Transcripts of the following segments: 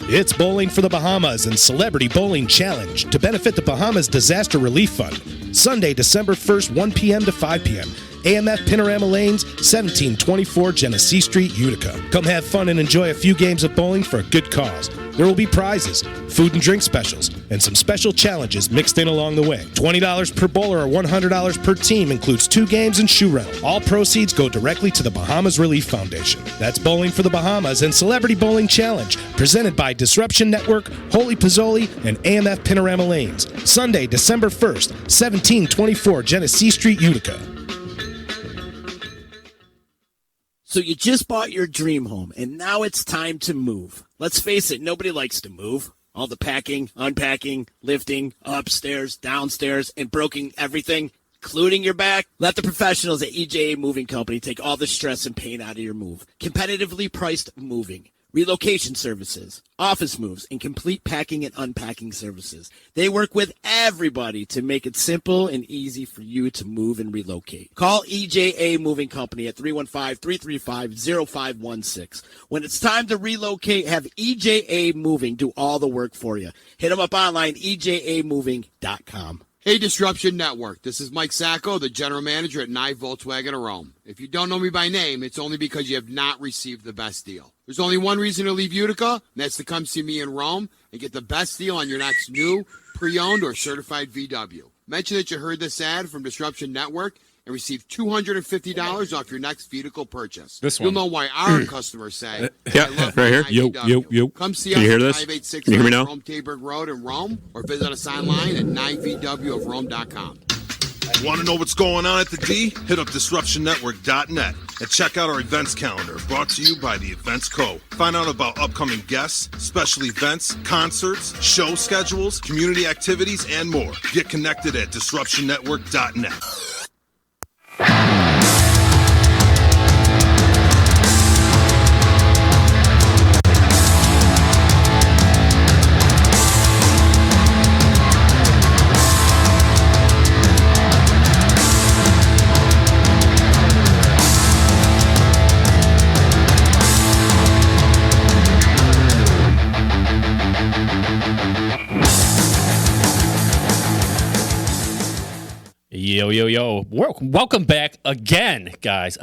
It's Bowling for the Bahamas and Celebrity Bowling Challenge to benefit the Bahamas Disaster Relief Fund. Sunday, December 1st, 1 p.m. to 5 p.m. AMF Panorama Lanes, 1724 Genesee Street, Utica. Come have fun and enjoy a few games of bowling for a good cause. There will be prizes, food and drink specials, and some special challenges mixed in along the way. $20 per bowler or $100 per team includes 2 games and shoe rental. All proceeds go directly to the Bahamas Relief Foundation. That's Bowling for the Bahamas and Celebrity Bowling Challenge, presented by Disruption Network, Holy Pozzoli, and AMF Panorama Lanes. Sunday, December 1st, 1724 Genesee Street, Utica. So you just bought your dream home, and now it's time to move. Let's face it, nobody likes to move. All the packing, unpacking, lifting, upstairs, downstairs, and broking everything, including your back. Let the professionals at EJA Moving Company take all the stress and pain out of your move. Competitively priced moving, relocation services, office moves, and complete packing and unpacking services. They work with everybody to make it simple and easy for you to move and relocate. Call EJA Moving Company at 315-335-0516. When it's time to relocate, have EJA Moving do all the work for you. Hit them up online, ejamoving.com. Hey, Disruption Network. This is Mike Sacco, the general manager at Nye Volkswagen of Rome. If you don't know me by name, it's only because you have not received the best deal. There's only one reason to leave Utica, and that's to come see me in Rome and get the best deal on your next new, pre-owned, or certified VW. Mention that you heard this ad from Disruption Network and receive $250 off your next vehicle purchase. This one. You'll know why our customers say, Yeah, I love right here. my Yo, VW. yo, yo. Come see Can us you hear at this? 586 Can you hear me now? Rome Taberg Road in Rome, or visit us online at 9VWofRome.com. Want to know what's going on at the D? Hit up DisruptionNetwork.net and check out our events calendar, brought to you by the Events Co. Find out about upcoming guests, special events, concerts, show schedules, community activities, and more. Get connected at DisruptionNetwork.net. Yo, yo, yo. Welcome back again, guys,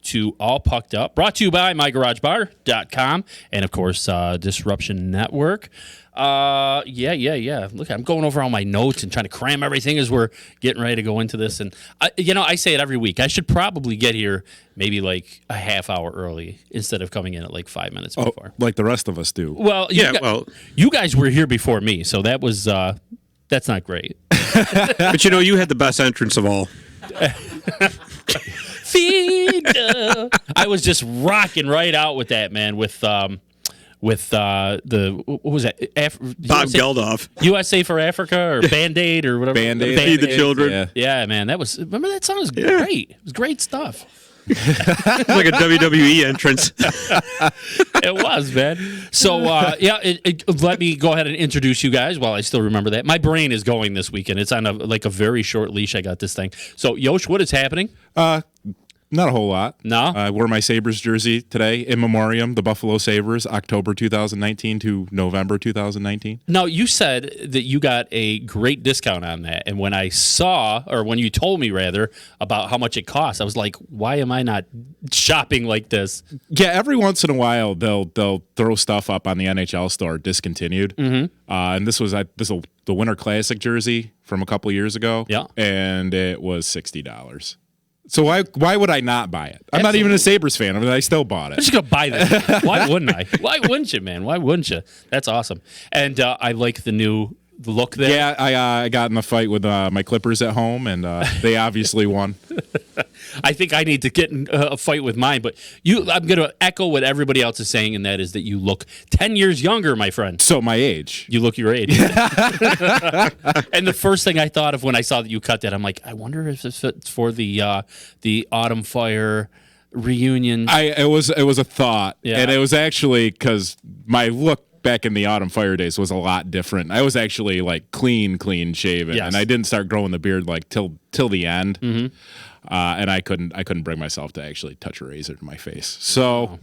to All Pucked Up, brought to you by MyGarageBar.com and, of course, Disruption Network. Yeah. Look, I'm going over all my notes and trying to cram everything as we're getting ready to go into this. And, I say it every week. I should probably get here maybe like a half hour early instead of coming in at like 5 minutes before. Like the rest of us do. Well, you guys were here before me, so that was that's not great. But you had the best entrance of all. I was just rocking right out with that, man. With the what was that? Bob Geldof. USA for Africa or Band-Aid or whatever. Band-Aid. Feed the children. Yeah, man. Remember that song was great. It was great stuff. It's like a WWE entrance. It was, man. So, let me go ahead and introduce you guys while I still remember that. My brain is going this weekend. It's on a very short leash. I got this thing. So, Yosh, what is happening? Not a whole lot. No? I wore my Sabres jersey today, in memoriam, the Buffalo Sabres, October 2019 to November 2019. Now, you said that you got a great discount on that. And when I saw, or when you told me, rather, about how much it costs, I was like, why am I not shopping like this? Yeah, every once in a while, they'll throw stuff up on the NHL store, discontinued. Mm-hmm. And this is the Winter Classic jersey from a couple years ago. Yeah. And it was $60. So why would I not buy it? I'm not even a Sabres fan. I mean, I still bought it. I'm just going to buy that. Why wouldn't I? Why wouldn't you, man? Why wouldn't you? That's awesome. And I like the new look there. Yeah, I got in a fight with my Clippers at home, and they obviously won. I think I need to get in a fight with mine, but I'm going to echo what everybody else is saying, and that is that you look 10 years younger, my friend. So my age. You look your age. And the first thing I thought of when I saw that you cut that, I'm like, I wonder if it's for the Autumn Fire reunion. It was a thought, Yeah. and it was actually because my look back in the Autumn Fire days was a lot different. I was actually like clean shaven, Yes. and I didn't start growing the beard like till the end. Mm-hmm. And I couldn't bring myself to actually touch a razor to my face. So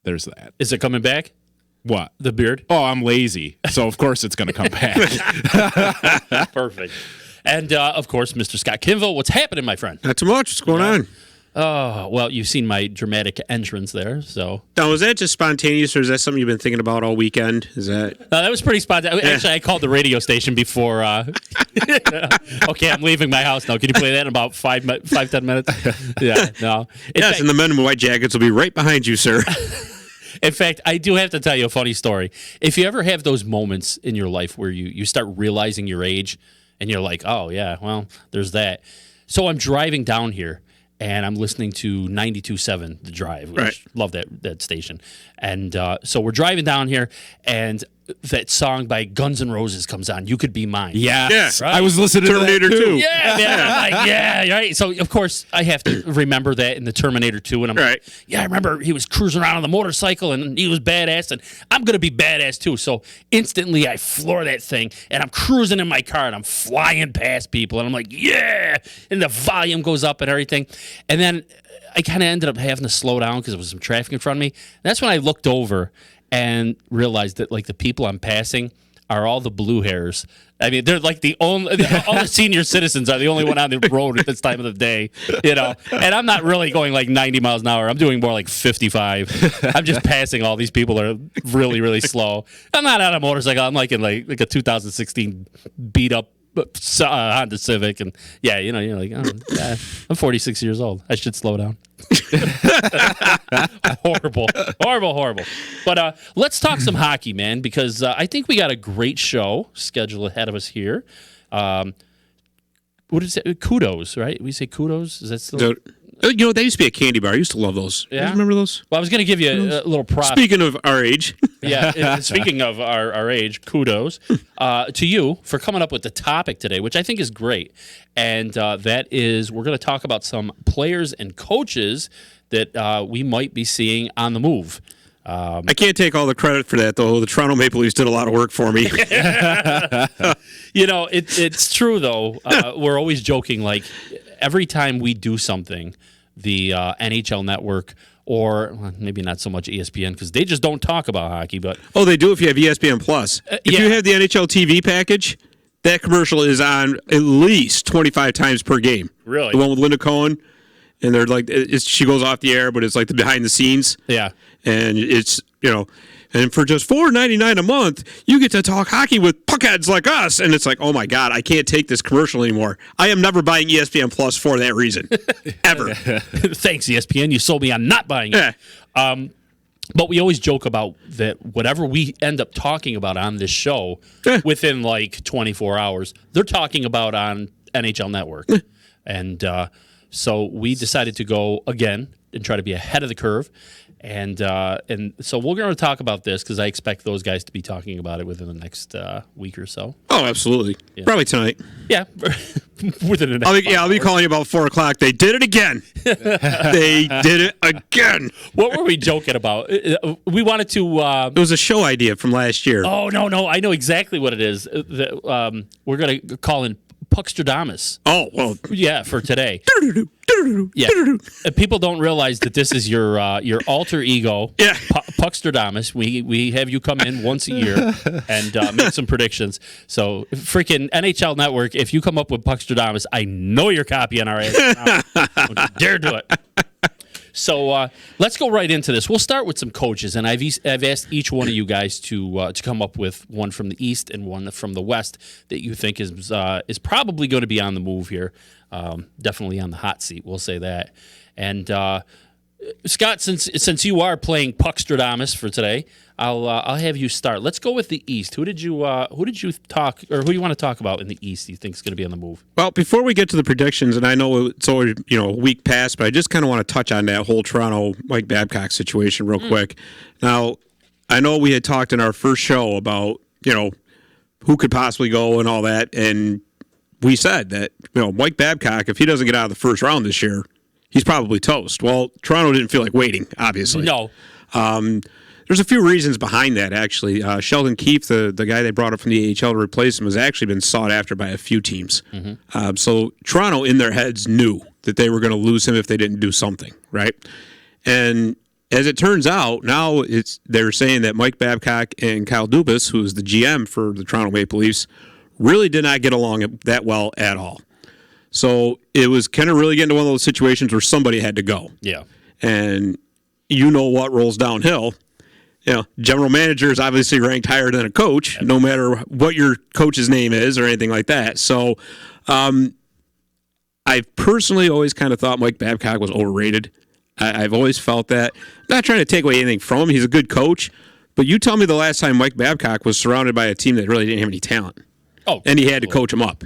there's that. Is it coming back? What? The beard? Oh, I'm lazy, so of course it's going to come back. Perfect. And, of course, Mr. Scott Kinville. What's happening, my friend? Not too much. What's going on? Oh, well, you've seen my dramatic entrance there, so. Now, was that just spontaneous, or is that something you've been thinking about all weekend? Is that? That was pretty spontaneous. Actually, I called the radio station before. Okay, I'm leaving my house now. Can you play that in about 5-10 minutes? Yeah, no. Yes, and the men in white jackets will be right behind you, sir. In fact, I do have to tell you a funny story. If you ever have those moments in your life where you start realizing your age and you're like, oh, yeah, well, there's that. So I'm driving down here and I'm listening to 92.7 The Drive, which Right. love that station. And so we're driving down here and that song by Guns N' Roses comes on, You Could Be Mine. Yes, Right? I was listening Terminator to that 2. Yeah, man. I'm like, yeah, right. So of course I have to remember that in the Terminator 2, and I'm like, Right. yeah, I remember he was cruising around on the motorcycle and he was badass, and I'm gonna be badass too. So instantly I floor that thing, and I'm cruising in my car and I'm flying past people, and I'm like, yeah, and the volume goes up and everything, and then I kind of ended up having to slow down because there was some traffic in front of me. And that's when I looked over and realized that like the people I'm passing are all the blue hairs. I mean, they're like all the senior citizens are the only one on the road at this time of the day, you know. And I'm not really going like 90 miles an hour. I'm doing more like 55. I'm just passing all these people that are really, really slow. I'm not on a motorcycle. I'm like in like a 2016 beat up Honda Civic, and yeah, you know, you're like, oh, yeah, I'm 46 years old. I should slow down. Horrible. But let's talk some hockey, man, because I think we got a great show scheduled ahead of us here. What is it? Kudos, right? We say kudos. Is that still? You know, they used to be a candy bar. I used to love those. Yeah? You guys remember those? Well, I was going to give you a little prop. Speaking of our age. Yeah, speaking of our age, kudos to you for coming up with the topic today, which I think is great. And that is, we're going to talk about some players and coaches that we might be seeing on the move. I can't take all the credit for that, though. The Toronto Maple Leafs did a lot of work for me. You know, it's true, though. We're always joking, like, every time we do something, the NHL Network, or well, maybe not so much ESPN, because they just don't talk about hockey, but... Oh, they do if you have ESPN Plus. If yeah. you have the NHL TV package, that commercial is on at least 25 times per game. Really? The one with Linda Cohen, and they're like, she goes off the air, but it's like the behind the scenes. Yeah. And it's, you know, and for just $4.99 a month, you get to talk hockey with puckheads like us. And it's like, oh my God, I can't take this commercial anymore. I am never buying ESPN Plus for that reason. Ever. Thanks, ESPN. You sold me on not buying it. Yeah. But we always joke about that whatever we end up talking about on this show within like 24 hours, they're talking about on NHL Network. And so we decided to go again and try to be ahead of the curve. And so we're going to talk about this because I expect those guys to be talking about it within the next week or so. Oh, absolutely. Yeah. Probably tonight. Yeah. Within the next I'll be calling you about 4 o'clock. They did it again. They did it again. What were we joking about? We wanted to... it was a show idea from last year. Oh, no. I know exactly what it is. We're going to call in Puckstradamus. Oh, well. Yeah, for today. Yeah. People don't realize that this is your alter ego, yeah. Puckstradamus. We have you come in once a year and make some predictions. So, freaking NHL Network, if you come up with Puckstradamus, I know you're copying our ass. Don't you dare do it. So let's go right into this. We'll start with some coaches, and I've asked each one of you guys to come up with one from the East and one from the West that you think is probably going to be on the move here. Definitely on the hot seat, we'll say that. And Scott, since you are playing Puckstradamus for today, I'll have you start. Let's go with the East. Who do you want to talk about in the East you think is going to be on the move? Well, before we get to the predictions, and I know it's always a week past, but I just kind of want to touch on that whole Toronto Mike Babcock situation real quick. Now, I know we had talked in our first show about who could possibly go and all that, and we said that Mike Babcock, if he doesn't get out of the first round this year, he's probably toast. Well, Toronto didn't feel like waiting, obviously. No. There's a few reasons behind that, actually. Sheldon Keefe, the guy they brought up from the AHL to replace him, has actually been sought after by a few teams. Mm-hmm. So Toronto, in their heads, knew that they were going to lose him if they didn't do something, right? And as it turns out, now they're saying that Mike Babcock and Kyle Dubas, who is the GM for the Toronto Maple Leafs, really did not get along that well at all. So it was kind of really getting to one of those situations where somebody had to go. Yeah. And you know what rolls downhill. General manager is obviously ranked higher than a coach, no matter what your coach's name is or anything like that. So I've personally always kind of thought Mike Babcock was overrated. I've always felt that. I'm not trying to take away anything from him. He's a good coach. But you tell me the last time Mike Babcock was surrounded by a team that really didn't have any talent. Oh, and he had to coach them up.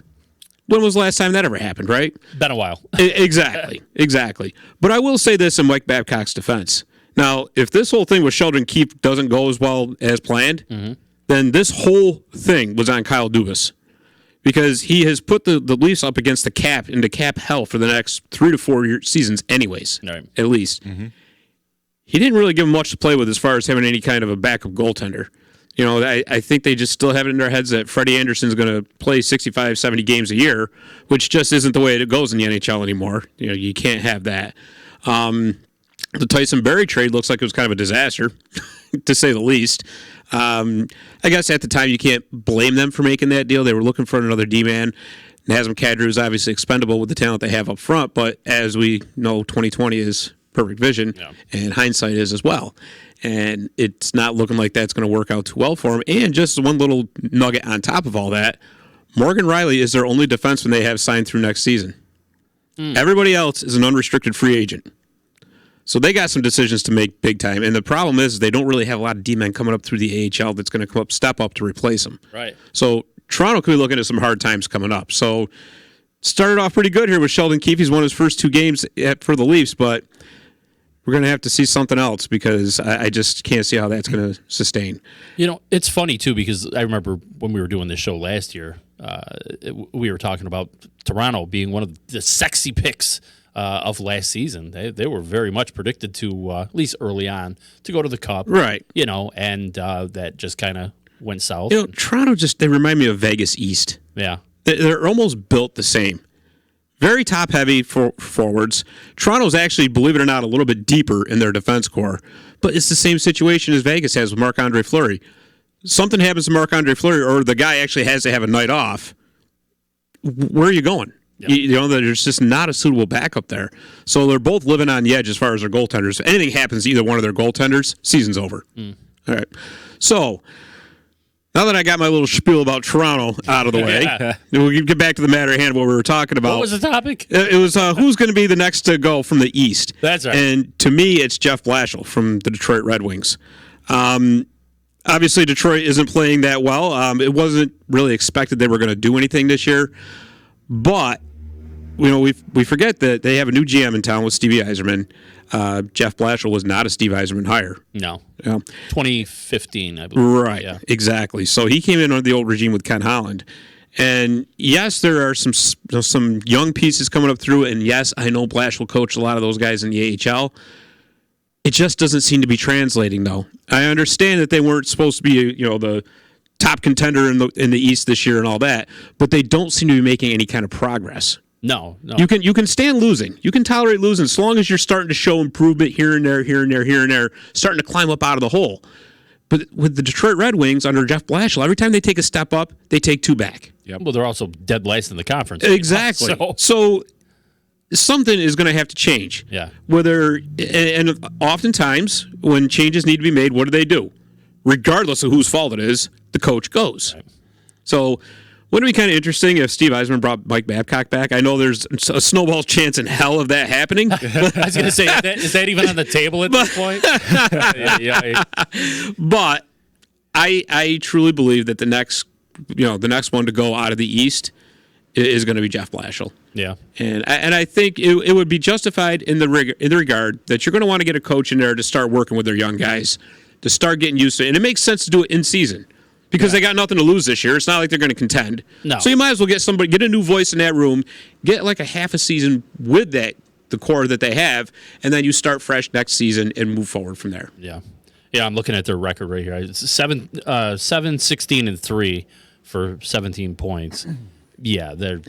When was the last time that ever happened, right? Been a while. Exactly. But I will say this in Mike Babcock's defense. Now, if this whole thing with Sheldon Keefe doesn't go as well as planned, then this whole thing was on Kyle Dubas. Because he has put the Leafs up against the cap, into cap hell for the next 3 to 4 seasons anyways, at least. He didn't really give them much to play with as far as having any kind of a backup goaltender. I think they just still have it in their heads that Freddie Anderson's going to play 65, 70 games a year, which just isn't the way it goes in the NHL anymore. You can't have that. The Tyson Barrie trade looks like it was kind of a disaster, to say the least. I guess at the time you can't blame them for making that deal. They were looking for another D-man. Nazem Kadri is obviously expendable with the talent they have up front, but as we know, 2020 is perfect vision, and hindsight is as well. And it's not looking like that's going to work out too well for him. And just one little nugget on top of all that, Morgan Rielly is their only defenseman they have signed through next season. Everybody else is an unrestricted free agent. So they got some decisions to make big time. And the problem is they don't really have a lot of D-men coming up through the AHL that's going to step up to replace them. Right. So Toronto could be looking at some hard times coming up. So started off pretty good here with Sheldon Keefe. He's won his first 2 games for the Leafs, but we're going to have to see something else because I just can't see how that's going to sustain. It's funny, too, because I remember when we were doing this show last year, we were talking about Toronto being one of the sexy picks of last season. They were very much predicted to, at least early on, to go to the Cup. Right. And that just kind of went south. Toronto they remind me of Vegas East. Yeah. They're almost built the same. Very top-heavy for forwards. Toronto's actually, believe it or not, a little bit deeper in their defense core. But it's the same situation as Vegas has with Marc-Andre Fleury. Something happens to Marc-Andre Fleury, or the guy actually has to have a night off. Where are you going? Yep. There's just not a suitable backup there. So they're both living on the edge as far as their goaltenders. If anything happens to either one of their goaltenders, season's over. All right. So now that I got my little spiel about Toronto out of the way, we'll get back to the matter at hand, what we were talking about. What was the topic? It was who's going to be the next to go from the East. That's right. And to me, it's Jeff Blashill from the Detroit Red Wings. Obviously, Detroit isn't playing that well. It wasn't really expected they were going to do anything this year. But, we forget that they have a new GM in town with Stevie Yzerman. Jeff Blashill was not a Steve Yzerman hire. No. Yeah. 2015, I believe. Right, yeah. Exactly. So he came in under the old regime with Ken Holland. And yes, there are some young pieces coming up through, and yes, I know Blashill coached a lot of those guys in the AHL. It just doesn't seem to be translating, though. I understand that they weren't supposed to be, the top contender in the East this year and all that, but they don't seem to be making any kind of progress. No. You can stand losing. You can tolerate losing as long as you're starting to show improvement here and there, starting to climb up out of the hole. But with the Detroit Red Wings under Jeff Blashill, every time they take a step up, they take 2 back. Yep. Well, they're also dead last in the conference. Exactly. So something is going to have to change. Yeah. And oftentimes when changes need to be made, what do? Regardless of whose fault it is, the coach goes. Right. So wouldn't it be kind of interesting if Steve Yzerman brought Mike Babcock back? I know there's a snowball chance in hell of that happening. I was going to say, is that even on the table at this point? yeah. But I truly believe that the next one to go out of the East is going to be Jeff Blashill. Yeah. And I think it would be justified in the regard that you're going to want to get a coach in there to start working with their young guys, to start getting used to it. And it makes sense to do it in season. Because they got nothing to lose this year. It's not like they're going to contend. No. So you might as well get a new voice in that room, get like a half a season with the core that they have, and then you start fresh next season and move forward from there. Yeah. Yeah, I'm looking at their record right here. It's 7-16-3 for 17 points. Yeah, they're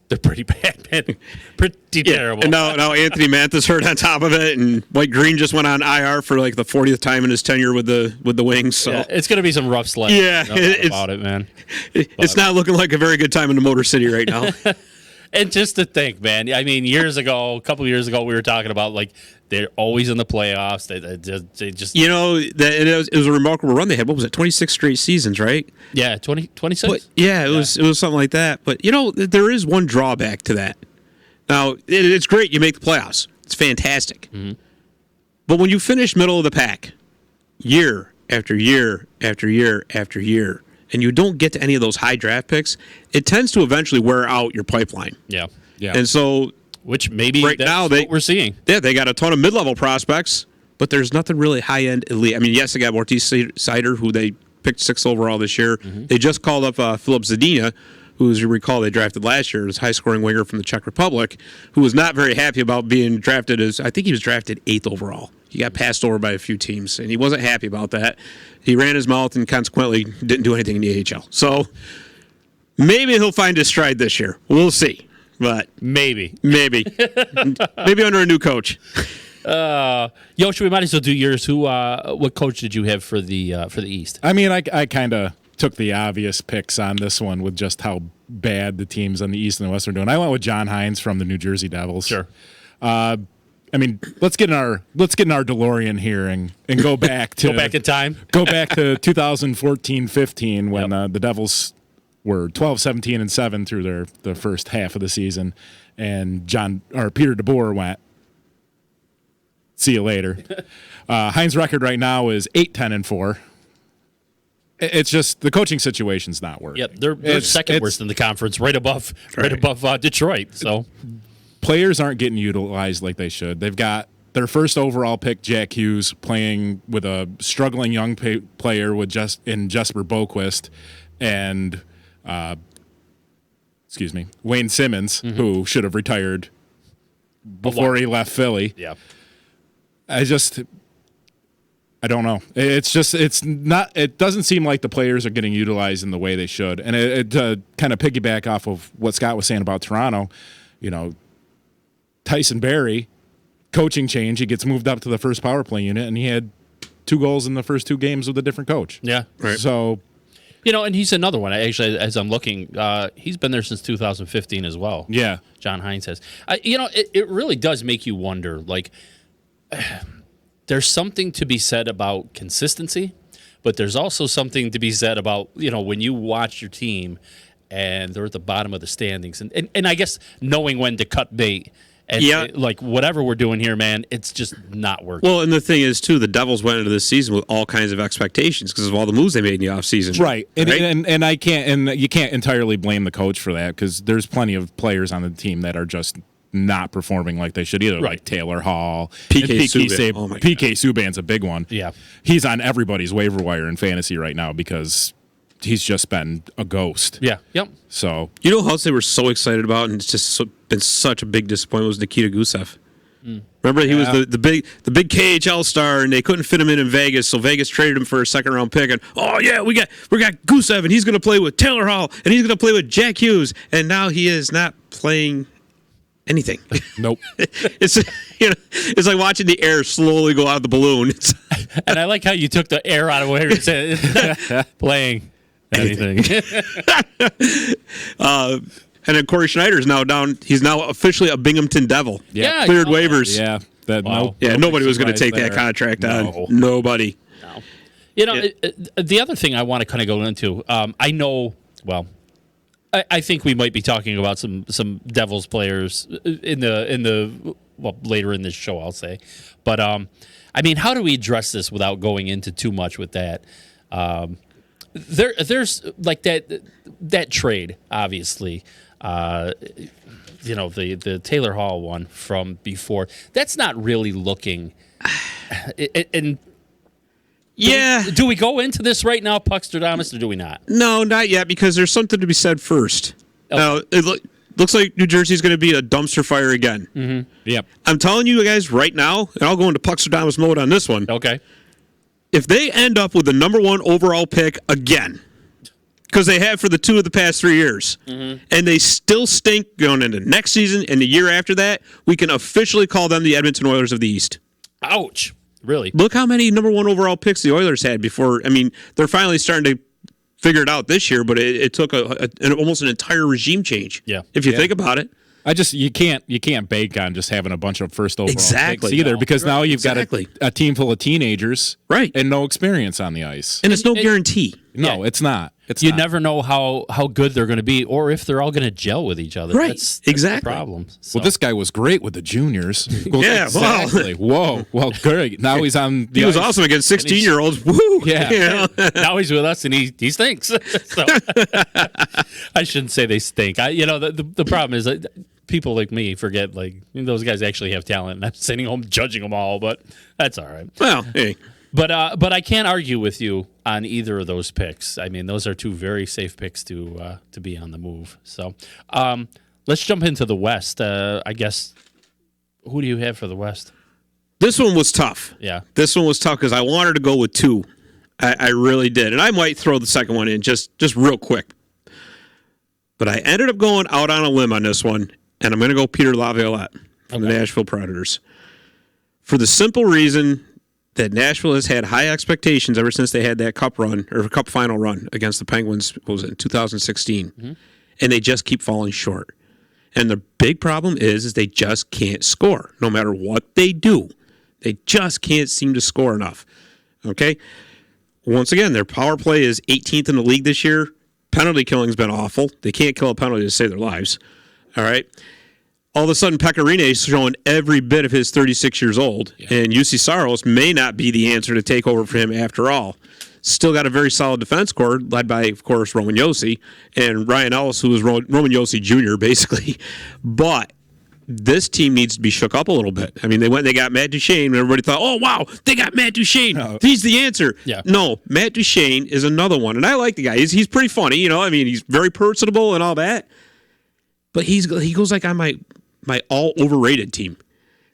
They're pretty bad, man. Pretty terrible. And now Anthony Manthis hurt on top of it, and Mike Green just went on IR for like the 40th time in his tenure with the Wings. So Yeah, it's going to be some rough sledding. Yeah, No doubt it's- about it, man. it's not looking like a very good time in the Motor City right now. And just to think, man. I mean, a couple of years ago, we were talking about like they're always in the playoffs. They just You know, it was a remarkable run they had. What was it, 26 straight seasons, right? yeah, 26. But yeah, it was something like that. But you know, there is one drawback to that. Now, it's great you make the playoffs. It's fantastic. But when you finish middle of the pack, year after year after year after year, and you don't get to any of those high draft picks, it tends to eventually wear out your pipeline. Yeah. And so, Which maybe Right that's now, what we're seeing. yeah, they got a ton of mid-level prospects, but there's nothing really high-end elite. I mean, yes, they got Ortiz Sider, who they picked 6th overall this year. They just called up Filip Zadina, who, as you recall, they drafted last year, as high-scoring winger from the Czech Republic, who was not very happy about being drafted as, I think he was drafted 8th overall. He got passed over by a few teams, and he wasn't happy about that. He ran his mouth and consequently didn't do anything in the AHL. So maybe he'll find his stride this year. We'll see. But Maybe. maybe. Maybe under a new coach. Yoshi, we might as well do yours. What coach did you have for the East? I mean, I kind of took the obvious picks on this one with just how bad the teams on the East and the West are doing. I went with John Hines from the New Jersey Devils. Sure. I mean, let's get in our DeLorean here and go back to Go back in time. Go back to 2014-15 when the Devils were 12-17-7 through the first half of the season, and Peter DeBoer went, see you later. Hines' record right now is 8-10-4. It's just the coaching situation's not working. Yep, they're second worst in the conference, right above Detroit. So players aren't getting utilized like they should. They've got their first overall pick, Jack Hughes, playing with a struggling young player in Jesper Boquist and Wayne Simmons, who should have retired before he left Philly. yeah, I don't know. It doesn't seem like the players are getting utilized in the way they should. And it kind of piggyback off of what Scott was saying about Toronto, you know, Tyson Barrie, coaching change, he gets moved up to the first power play unit, and he had 2 goals in the first 2 games with a different coach. yeah. Right. So, And he's another one. Actually, as I'm looking, he's been there since 2015 as well. yeah. John Hines has. It really does make you wonder. Like, there's something to be said about consistency, but there's also something to be said about when you watch your team and they're at the bottom of the standings, and I guess knowing when to cut bait. And like whatever we're doing here, man, it's just not working. Well, and the thing is, too, the Devils went into this season with all kinds of expectations because of all the moves they made in the offseason. Right. And I can't, and you can't entirely blame the coach for that because there's plenty of players on the team that are just not performing like they should either. Right. Like Taylor Hall, PK and Subban. Oh my PK Subban's a big one. Yeah. He's on everybody's waiver wire in fantasy right now because he's just been a ghost. Yeah. Yep. So You know who else they were so excited about, and it's just been such a big disappointment, was Nikita Gusev. Remember, he was the big KHL star, and they couldn't fit him in Vegas, so Vegas traded him for a 2nd-round pick. And we got Gusev, and he's going to play with Taylor Hall, and he's going to play with Jack Hughes, and now he is not playing anything. nope. It's it's like watching the air slowly go out of the balloon. And I like how you took the air out of where you said playing anything. And then Corey Schneider is now down. He's now officially a Binghamton Devil. Yeah, Cleared I saw that. waivers. Yeah. Wow. Nobody was going to take that there. contract No. on. Nobody. The other thing I want to kind of go into, I know, well, I think we might be talking about some Devils players in the later in this show, I'll say. But I mean, how do we address this without going into too much with that? There's like that trade, obviously. The Taylor Hall one from before. That's not really looking. And do we go into this right now, Puckstradamus, or do we not? No, not yet, because there's something to be said first. Okay. Now, it looks like New Jersey's going to be a dumpster fire again. Mm-hmm. Yep. I'm telling you guys right now, and I'll go into Puckstradamus mode on this one. Okay. If they end up with the #1 overall pick again, because they have for the 2 of the past 3 years. And they still stink going into next season and the year after that. We can officially call them the Edmonton Oilers of the East. Ouch. Really? Look how many number 1 overall picks the Oilers had before. I mean, they're finally starting to figure it out this year, but it took almost an entire regime change. Yeah. If you think about it. you can't bank on just having a bunch of first overall Exactly. picks either, No. because now you've Exactly. got a team full of teenagers, Right. and no experience on the ice. And it's no guarantee. No, it's not. You not. never know how good they're going to be, or if they're all going to gel with each other. Right. That's Exactly. the problem. So. Well, this guy was great with the juniors. Yeah, wow. exactly. Whoa. Well, great. Now he's on the He was ice. awesome against 16-years. Woo! Yeah. You know? Now he's with us, and he stinks. So, I shouldn't say they stink. The problem is that people like me forget those guys actually have talent, and I'm sitting home judging them all. But that's all right. Well, hey. But I can't argue with you on either of those picks. I mean, those are 2 very safe picks to be on the move. So let's jump into the West. I guess, who do you have for the West? This one was tough. Yeah. This one was tough because I wanted to go with 2. I really did. And I might throw the second one in just real quick. But I ended up going out on a limb on this one, and I'm going to go Peter Laviolette from the Nashville Predators. For the simple reason that Nashville has had high expectations ever since they had that cup run, or cup final run against the Penguins, what was it, in 2016. And they just keep falling short. And the big problem is they just can't score. No matter what they do, they just can't seem to score enough. Okay? Once again, their power play is 18th in the league this year. Penalty killing's been awful. They can't kill a penalty to save their lives. All right? All of a sudden, Pekka Rinne is showing every bit of his 36 years old, and UC Saros may not be the answer to take over for him after all. Still got a very solid defense core, led by, of course, Roman Josi, and Ryan Ellis, who was Roman Josi Jr., basically. But this team needs to be shook up a little bit. I mean, they got Matt Duchene, and everybody thought, oh, wow, they got Matt Duchene. No. He's the answer. Yeah. No, Matt Duchene is another one, and I like the guy. He's pretty funny, you know. I mean, he's very personable and all that. But he goes like on my all overrated team,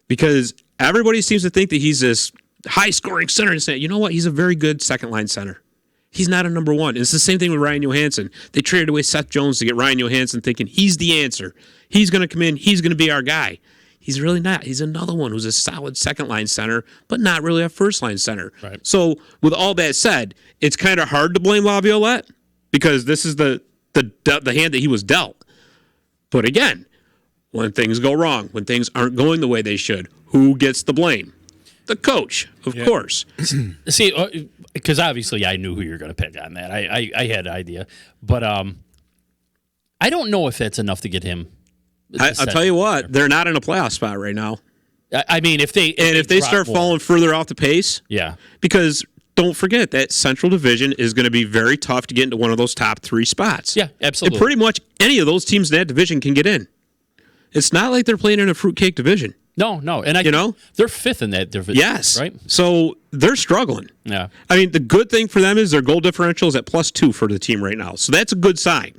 because everybody seems to think that he's this high scoring center and say, you know what, he's a very good second line center. He's not a number 1. It's the same thing with Ryan Johansson. They traded away Seth Jones to get Ryan Johansson, thinking he's the answer. He's going to come in. He's going to be our guy. He's really not. He's another one who's a solid second line center, but not really a first line center. Right. So with all that said, it's kind of hard to blame Laviolette, because this is the hand that he was dealt. But again, when things go wrong, when things aren't going the way they should, who gets the blame? The coach, of course. See, because obviously I knew who you were going to pick on that. I had an idea. But I don't know if that's enough to get him. I'll tell you what, they're not in a playoff spot right now. I mean, if they If start falling further off the pace, yeah, because don't forget that Central Division is going to be very tough to get into one of those top 3 spots. Yeah, absolutely. And pretty much any of those teams in that division can get in. It's not like they're playing in a fruitcake division. No, and You know? they're 5th in that division. Yes. right. So they're struggling. Yeah, I mean, the good thing for them is their goal differential is at +2 for the team right now. So that's a good sign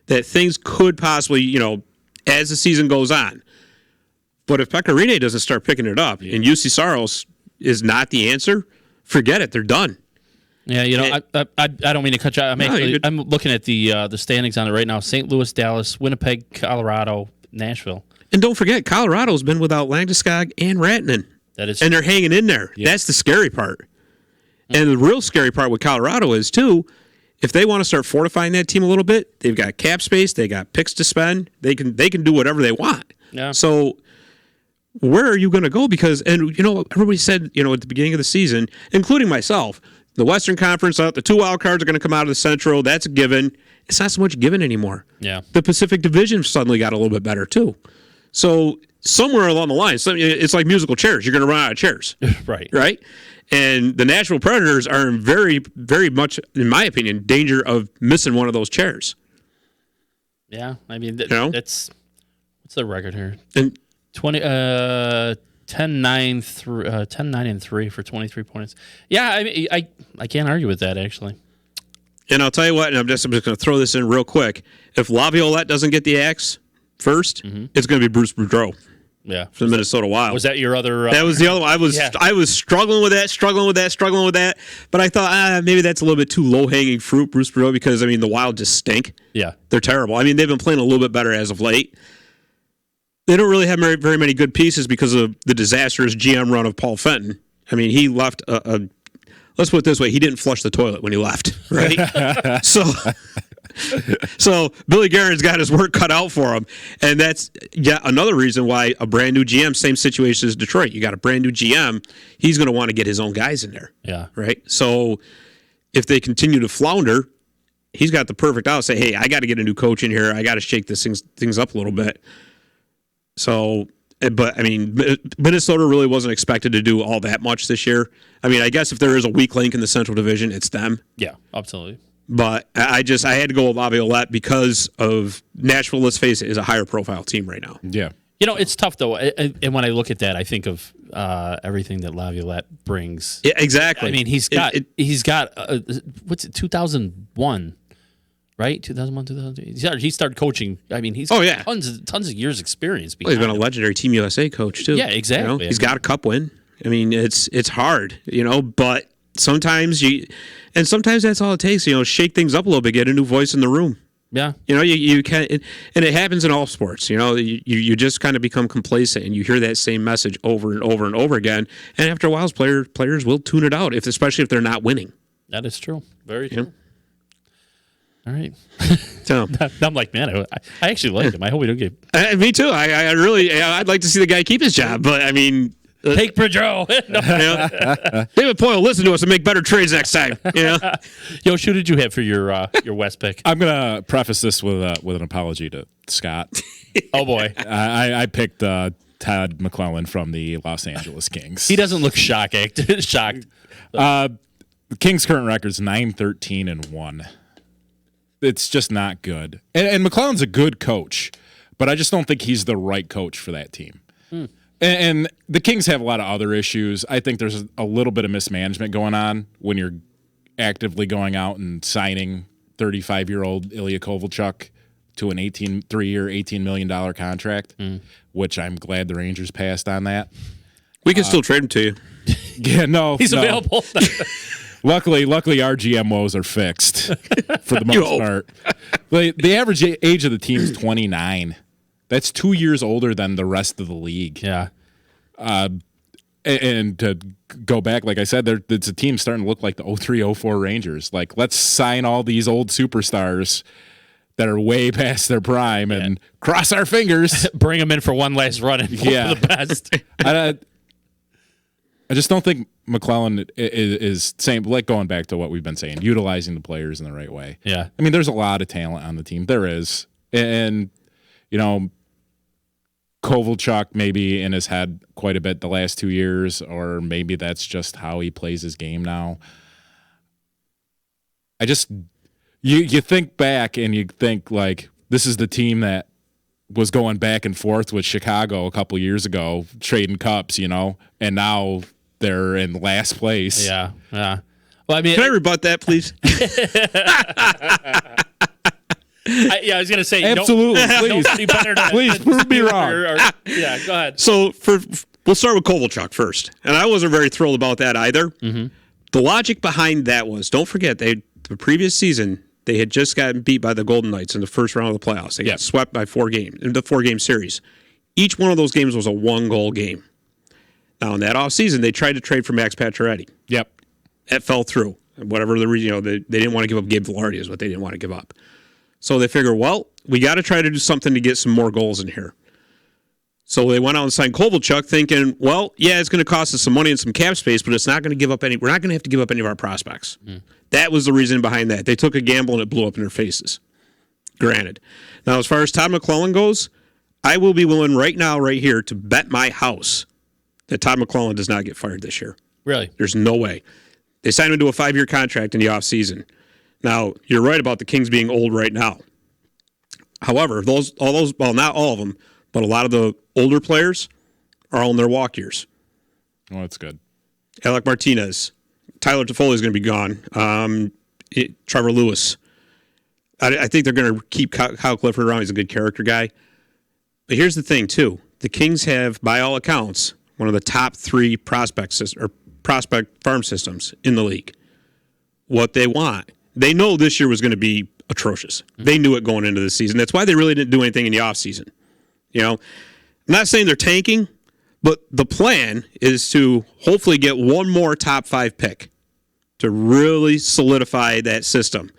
that things could possibly, as the season goes on. But if Pekka Rinne doesn't start picking it up and UC Saros is not the answer, forget it. They're done. yeah. I don't mean to cut you out. I'm looking at the standings on it right now. St. Louis, Dallas, Winnipeg, Colorado, Nashville. And don't forget, Colorado's been without Landeskog and Rantanen. That is, And they're hanging in there. Yeah. That's the scary part. And the real scary part with Colorado is, too, if they want to start fortifying that team a little bit, they've got cap space, they got picks to spend, they can do whatever they want. Yeah. So where are you going to go? Because, and everybody said, at the beginning of the season, including myself, the Western Conference, the 2 wild cards are going to come out of the Central. That's a given. It's not so much given anymore. Yeah. The Pacific Division suddenly got a little bit better, too. So somewhere along the line, it's like musical chairs. You're going to run out of chairs. Right? And the Nashville Predators are in very, very much, in my opinion, danger of missing one of those chairs. Yeah, I mean, That's what's the record here? And 10-9-3 for 23 points. Yeah, I mean, I can't argue with that, actually. And I'll tell you what, and I'm just going to throw this in real quick. If Laviolette doesn't get the axe first, it's going to be Bruce Boudreau. Yeah. for the Minnesota Wild. Was that your other? That was the other one. Yeah. I was struggling with that. But I thought maybe that's a little bit too low hanging fruit, Bruce Boudreau, because I mean the Wild just stink. Yeah. They're terrible. I mean they've been playing a little bit better as of late. They don't really have very many good pieces because of the disastrous GM run of Paul Fenton. I mean he left let's put it this way: he didn't flush the toilet when he left, right? So Billy Guerin's got his work cut out for him, and that's another reason why a brand new GM, same situation as Detroit. You got a brand new GM, he's going to want to get his own guys in there, Yeah. right? So if they continue to flounder, he's got the perfect out. Say, hey, I got to get a new coach in here. I got to shake this things up a little bit. So, but I mean, Minnesota really wasn't expected to do all that much this year. I mean, I guess if there is a weak link in the Central Division, it's them. Yeah. Absolutely. But I had to go with Laviolette because of Nashville, let's face it, is a higher profile team right now. Yeah. You know, it's tough though, and when I look at that, I think of everything that Laviolette brings. Yeah, exactly. I mean, he's got what's it, 2001, right? 2001, 2002. He started coaching. I mean, he's tons of years experience. Well, he's been a him. legendary Team USA coach too. Yeah, exactly. You know? He's got a cup win. I mean, it's hard, but sometimes sometimes that's all it takes. Shake things up a little bit, get a new voice in the room. Yeah. You can, and it happens in all sports. You just kind of become complacent, and you hear that same message over and over and over again. And after a while, players will tune it out, especially if they're not winning. That is true. Very true. All right. So I'm like, man, I actually like him. I hope we don't get me too. I really, I'd like to see the guy keep his job, but I mean. take Boudreau. David Poyle, listen to us and make better trades next time. Yo, who did you have for your West pick? I'm gonna preface this with an apology to Scott. Oh boy, I picked Todd McClellan from the Los Angeles Kings. he doesn't look shocked. The Kings' current record is 9-13-1. It's just not good. And McClellan's a good coach, but I just don't think he's the right coach for that team. And the Kings have a lot of other issues. I think there's a little bit of mismanagement going on when you're actively going out and signing 35-year-old Ilya Kovalchuk to an 3-year, $18 million contract, which I'm glad the Rangers passed on that. We can still trade him to you. Yeah, no. He's available. Luckily, our GMOs are fixed for the most part. The average age of the team is 29. That's 2 years older than the rest of the league. Yeah. And to go back, like I said, it's a team starting to look like the 03-04 Rangers. Like, let's sign all these old superstars that are way past their prime and cross our fingers. Bring them in for one last run and hope for the best. I just don't think McClellan is saying, like going back to what we've been saying, utilizing the players in the right way. Yeah. I mean, there's a lot of talent on the team. There is. And, Kovalchuk maybe in his head quite a bit the last 2 years, or maybe that's just how he plays his game now. I just you think back and you think like this is the team that was going back and forth with Chicago a couple years ago, trading cups, and now they're in last place. Yeah. Well, I mean, can I rebut that, please? I was gonna say absolutely. Please prove me wrong. Yeah, go ahead. So we'll start with Kovalchuk first, and I wasn't very thrilled about that either. Mm-hmm. The logic behind that was, don't forget, the previous season they had just gotten beat by the Golden Knights in the first round of the playoffs. They got swept by 4 games in the 4-game series. Each one of those games was a 1-goal game. Now in that offseason, they tried to trade for Max Pacioretty. Yep, that fell through. Whatever the reason, they didn't want to give up Gabe Vilardi is what they didn't want to give up. So they figure, well, we got to try to do something to get some more goals in here. So they went out and signed Kovalchuk thinking, well, yeah, it's going to cost us some money and some cap space, but it's not going to give up we're not going to have to give up any of our prospects. That was the reason behind that. They took a gamble and it blew up in their faces. Granted. Now, as far as Todd McClellan goes, I will be willing right now, right here, to bet my house that Todd McClellan does not get fired this year. Really? There's no way. They signed him to a 5-year contract in the offseason. Now, you're right about the Kings being old right now. However, well, not all of them, but a lot of the older players are all in their walk years. Oh, that's good. Alec Martinez, Tyler Toffoli is going to be gone. Trevor Lewis. I think they're going to keep Kyle Clifford around. He's a good character guy. But here's the thing, too. the Kings have, by all accounts, one of the top 3 prospect farm systems in the league. What they want, they know this year was going to be atrocious. They knew it going into the season. That's why they really didn't do anything in the offseason. You know, I'm not saying they're tanking, but the plan is to hopefully get one more top 5 pick to really solidify that system.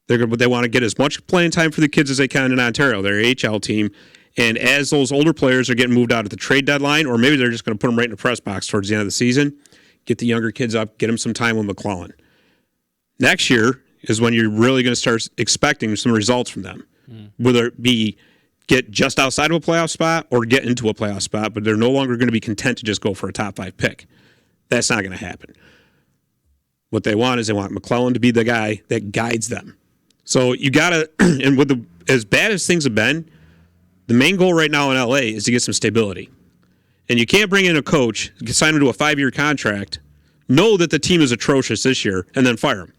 They want to get as much playing time for the kids as they can in Ontario, their AHL team. And as those older players are getting moved out at the trade deadline, or maybe they're just going to put them right in the press box towards the end of the season, get the younger kids up, get them some time with McClellan. Next year is when you're really going to start expecting some results from them, whether it be get just outside of a playoff spot or get into a playoff spot, but they're no longer going to be content to just go for a top 5 pick. That's not going to happen. What they want is they want McClellan to be the guy that guides them. So you got to, and with as bad as things have been, the main goal right now in LA is to get some stability. And you can't bring in a coach, sign him to a 5-year contract, know that the team is atrocious this year, and then fire him.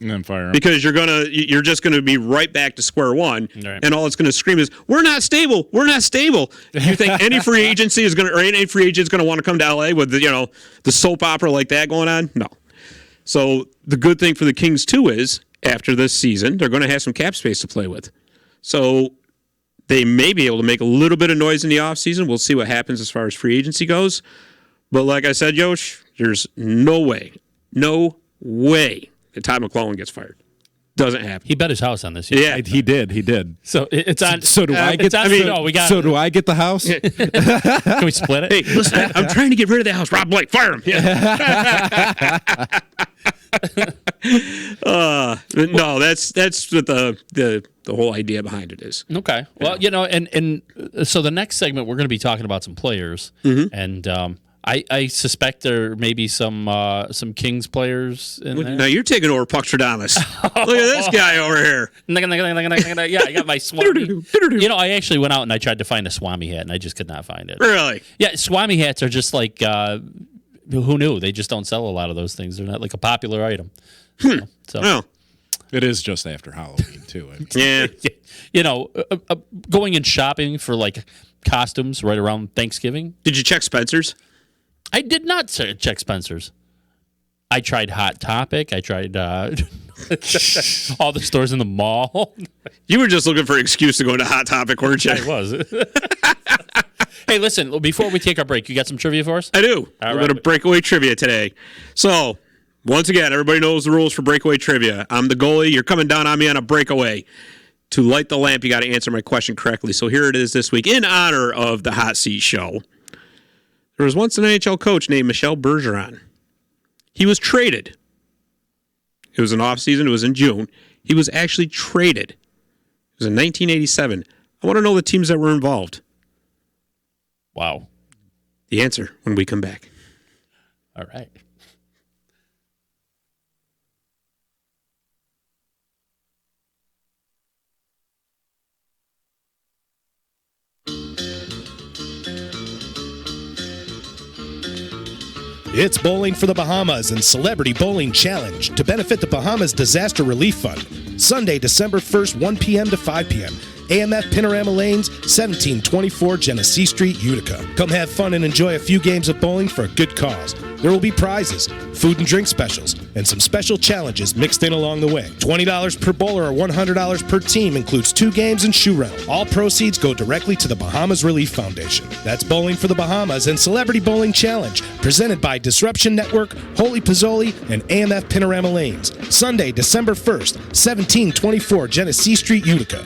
Because you're just gonna be right back to square one, right. And all it's gonna scream is, "We're not stable. We're not stable." You think any free agency is gonna, or any free agent is gonna want to come to LA with the soap opera like that going on? No. So the good thing for the Kings too is after this season, they're going to have some cap space to play with. So they may be able to make a little bit of noise in the offseason. We'll see what happens as far as free agency goes. But like I said, Yosh, there's no way that Todd McClellan gets fired. Doesn't happen. He bet his house on this. Yeah, He did. So it's on. So do I get? So do I get the house? Can we split it? Hey, listen, I'm trying to get rid of the house. Rob Blake, fire him. Yeah. No, that's what the whole idea behind it is. Okay. Well, and so the next segment we're going to be talking about some players, and I suspect there may be some Kings players in there. Now you're taking over Puck Stradamus. Look at this guy over here. Yeah, I got my Swami. I actually went out and I tried to find a Swami hat, and I just could not find it. Really? Yeah, Swami hats are just like, who knew? They just don't sell a lot of those things. They're not like a popular item. So. Oh. It is just after Halloween, too. Yeah. Going and shopping for like costumes right around Thanksgiving. Did you check Spencer's? I did not check Spencer's. I tried Hot Topic. I tried all the stores in the mall. You were just looking for an excuse to go to Hot Topic, weren't you? I was. Hey, listen, before we take our break, you got some trivia for us? I do. All We're right. going to breakaway trivia today. So, once again, everybody knows the rules for breakaway trivia. I'm the goalie. You're coming down on me on a breakaway. To light the lamp, you got to answer my question correctly. So here it is this week. In honor of the Hot Seat Show, there was once an NHL coach named Michel Bergeron. He was traded. It was an offseason. It was in June. He was actually traded. It was in 1987. I want to know the teams that were involved. Wow. The answer when we come back. All right. It's Bowling for the Bahamas and Celebrity Bowling Challenge to benefit the Bahamas Disaster Relief Fund. Sunday, December 1st, 1 p.m. to 5 p.m. AMF Panorama Lanes, 1724 Genesee Street, Utica. Come have fun and enjoy a few games of bowling for a good cause. There will be prizes, food and drink specials, and some special challenges mixed in along the way. $20 per bowler or $100 per team includes 2 games and shoe rental. All proceeds go directly to the Bahamas Relief Foundation. That's Bowling for the Bahamas and Celebrity Bowling Challenge, presented by Disruption Network, Holy Pozzoli, and AMF Panorama Lanes. Sunday, December 1st, 1724 Genesee Street, Utica.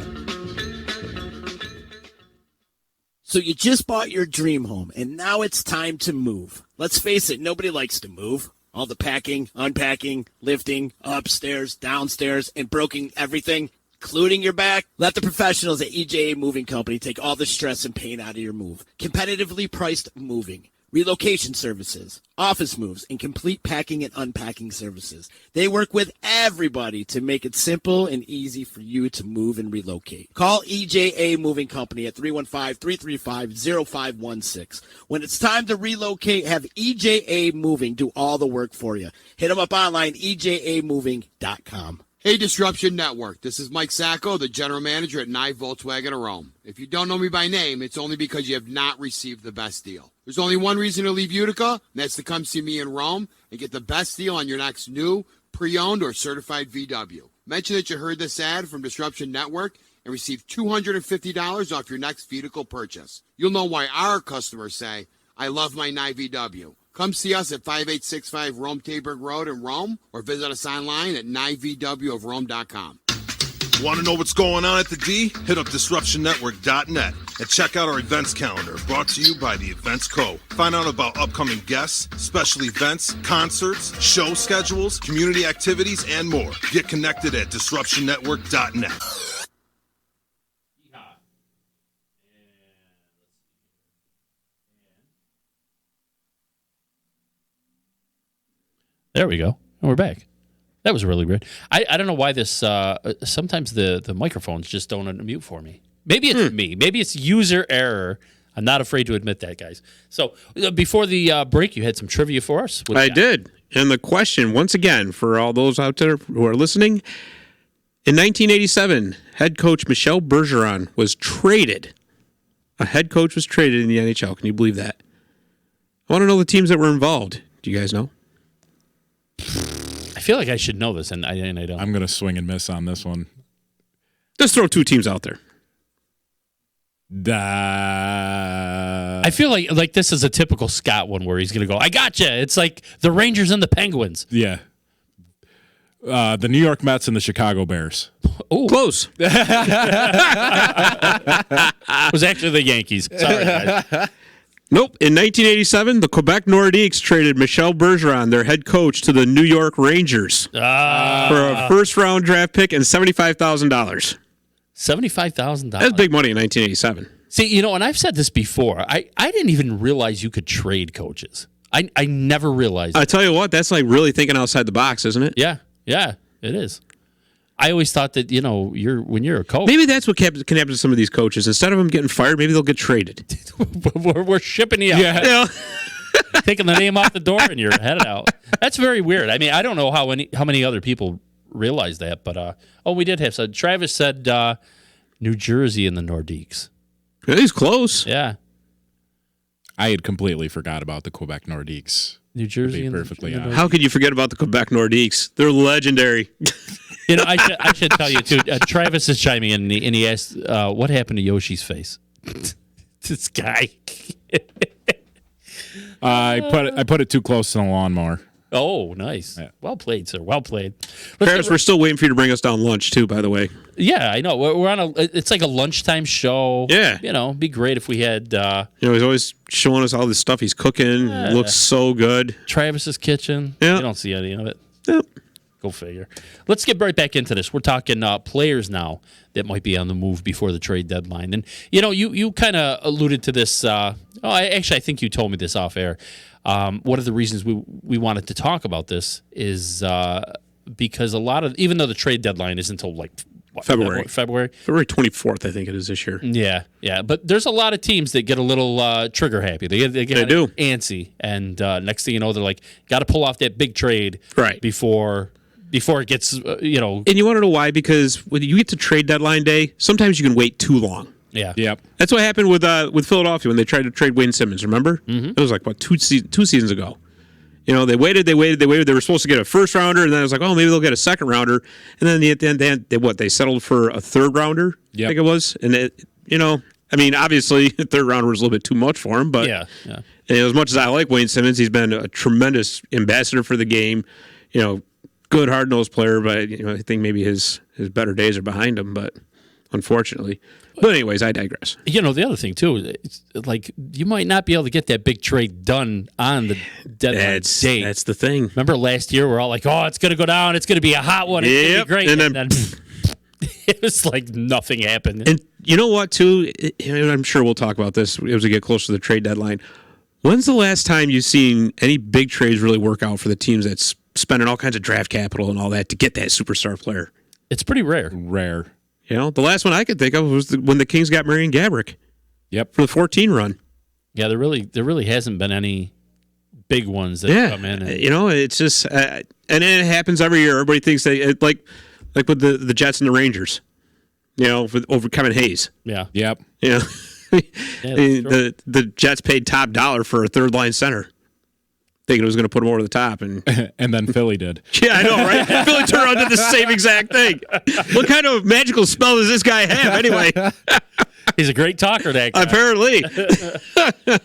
So you just bought your dream home, and now it's time to move. Let's face it, nobody likes to move. All the packing, unpacking, lifting, upstairs, downstairs, and broking everything, including your back. Let the professionals at EJA Moving Company take all the stress and pain out of your move. Competitively priced moving, relocation services, office moves, and complete packing and unpacking services. They work with everybody to make it simple and easy for you to move and relocate. Call EJA Moving Company at 315-335-0516. When it's time to relocate, have EJA Moving do all the work for you. Hit them up online, ejamoving.com. Hey, Disruption Network. This is Mike Sacco, the general manager at Nye Volkswagen of Rome. If you don't know me by name, it's only because you have not received the best deal. There's only one reason to leave Utica, and that's to come see me in Rome and get the best deal on your next new, pre-owned, or certified VW. Mention that you heard this ad from Disruption Network and receive $250 off your next vehicle purchase. You'll know why our customers say, I love my Nye VW. Come see us at 5865 Rome Taberg Road in Rome or visit us online at nyvwofrome.com. Want to know what's going on at the D? Hit up DisruptionNetwork.net and check out our events calendar brought to you by the Events Co. Find out about upcoming guests, special events, concerts, show schedules, community activities, and more. Get connected at DisruptionNetwork.net. There we go. And we're back. That was really weird. I don't know why this. Sometimes the microphones just don't unmute for me. Maybe it's me. Maybe it's user error. I'm not afraid to admit that, guys. So before the break, you had some trivia for us. I did. And the question, once again, for all those out there who are listening, in 1987, head coach Michel Bergeron was traded. A head coach was traded in the NHL. Can you believe that? I want to know the teams that were involved. Do you guys know? I feel like I should know this, and I don't. I'm going to swing and miss on this one. Just throw two teams out there. I feel like this is a typical Scott one where he's going to go, I gotcha. It's like the Rangers and the Penguins. Yeah. The New York Mets and the Chicago Bears. Oh, Close. it was actually the Yankees. Sorry, guys. Nope. In 1987, the Quebec Nordiques traded Michel Bergeron, their head coach, to the New York Rangers for a first-round draft pick and $75,000. $75,000. That's big money in 1987. See, and I've said this before. I didn't even realize you could trade coaches. I never realized. I tell you what, that's like really thinking outside the box, isn't it? Yeah, it is. I always thought that when you're a coach, Maybe that's what can happen to some of these coaches. Instead of them getting fired, maybe they'll get traded. we're shipping you out. Yeah. Taking the name off the door and you're headed out. That's very weird. I mean, I don't know how many other people realize that, but we did have some. Travis said New Jersey and the Nordiques. He's close. Yeah, I had completely forgot about the Quebec Nordiques. New Jersey. To be perfectly honest. How could you forget about the Quebec Nordiques? They're legendary. I should tell you too. Travis is chiming in and he asked, "What happened to Yoshi's face?" This guy. I put it too close to the lawnmower. Oh, nice. Yeah. Well played, sir. Well played. Travis, we're still waiting for you to bring us down lunch too. By the way. Yeah, I know. We're on it's like a lunchtime show. Yeah. It'd be great if we had. He's always showing us all this stuff he's cooking. It looks so good. Travis's kitchen. Yeah. You don't see any of it. Yep. Go figure. Let's get right back into this. We're talking players now that might be on the move before the trade deadline. And, you kind of alluded to this. I think you told me this off air. One of the reasons we wanted to talk about this is because even though the trade deadline is until February 24th, I think it is this year. Yeah. But there's a lot of teams that get a little trigger happy. They get do. antsy. And next thing you know, they're like, got to pull off that big trade right before it gets, And you want to know why? Because when you get to trade deadline day, sometimes you can wait too long. Yeah. Yep. That's what happened with Philadelphia when they tried to trade Wayne Simmons. Remember? Mm-hmm. It was like two seasons ago. They waited. They were supposed to get a first rounder, and then it was like, oh, maybe they'll get a second rounder, and then at the end, they settled for a third rounder. Yep. I think it was, and obviously, the third rounder was a little bit too much for him, but yeah. And as much as I like Wayne Simmons, he's been a tremendous ambassador for the game. Good hard-nosed player, but I think maybe his better days are behind him. But unfortunately. But anyways, I digress. The other thing, too, it's like you might not be able to get that big trade done on the deadline date. That's the thing. Remember last year, we're all like, oh, it's going to go down. It's going to be a hot one. It's going to be great. And then it was like nothing happened. And you know what, too? I'm sure we'll talk about this as we get closer to the trade deadline. When's the last time you've seen any big trades really work out for the teams that's spending all kinds of draft capital and all that to get that superstar player? It's pretty rare. The last one I could think of was when the Kings got Marian Gaborik. Yep. For the 14 run. Yeah, there really hasn't been any big ones that come in. It's just, and it happens every year. Everybody thinks like with the Jets and the Rangers, over Kevin Hayes. Yeah. Yep. Yeah, Yeah, the Jets paid top dollar for a third line center, thinking it was going to put him over the top, and And then Philly did. yeah, I know, right? Philly turned around and did the same exact thing. What kind of magical spell does this guy have, anyway? He's a great talker, that guy. Apparently,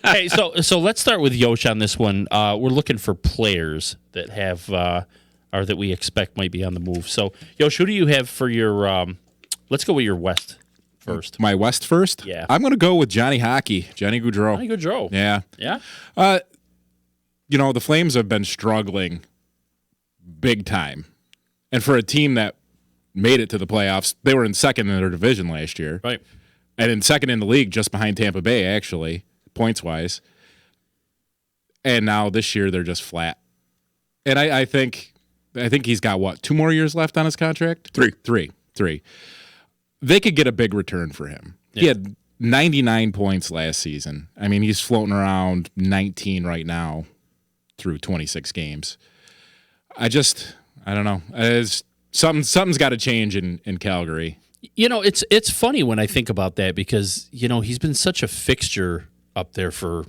Hey, so let's start with Yosh on this one. We're looking for players that have or that we expect might be on the move. So, Yosh, who do you have for your? Let's go with your West first. My West first? Yeah. I'm going to go with Johnny Hockey, Johnny Gaudreau. Johnny Gaudreau. Yeah. Yeah. The Flames have been struggling big time. And for a team that made it to the playoffs, they were in second in their division last year. Right. And in second in the league, just behind Tampa Bay, actually, points-wise. And now this year, they're just flat. And I think he's got, 2 more years left on his contract? Three. They could get a big return for him. Yeah. He had 99 points last season. I mean, he's floating around 19 right now through 26 games. I don't know. Something's got to change in Calgary. It's funny when I think about that because he's been such a fixture up there for,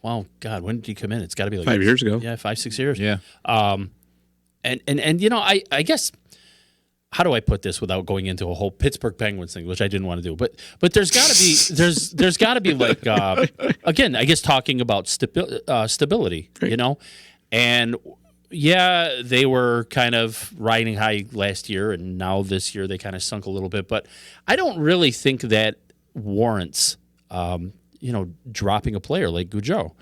well, God, when did he come in? It's got to be like 5 years ago. Yeah, 5-6 years. Yeah. I guess, how do I put this without going into a whole Pittsburgh Penguins thing, which I didn't want to do, but there's got to be there's got to be like again, I guess talking about stability, and yeah, they were kind of riding high last year, and now this year they kind of sunk a little bit, but I don't really think that warrants dropping a player like Gaudreau,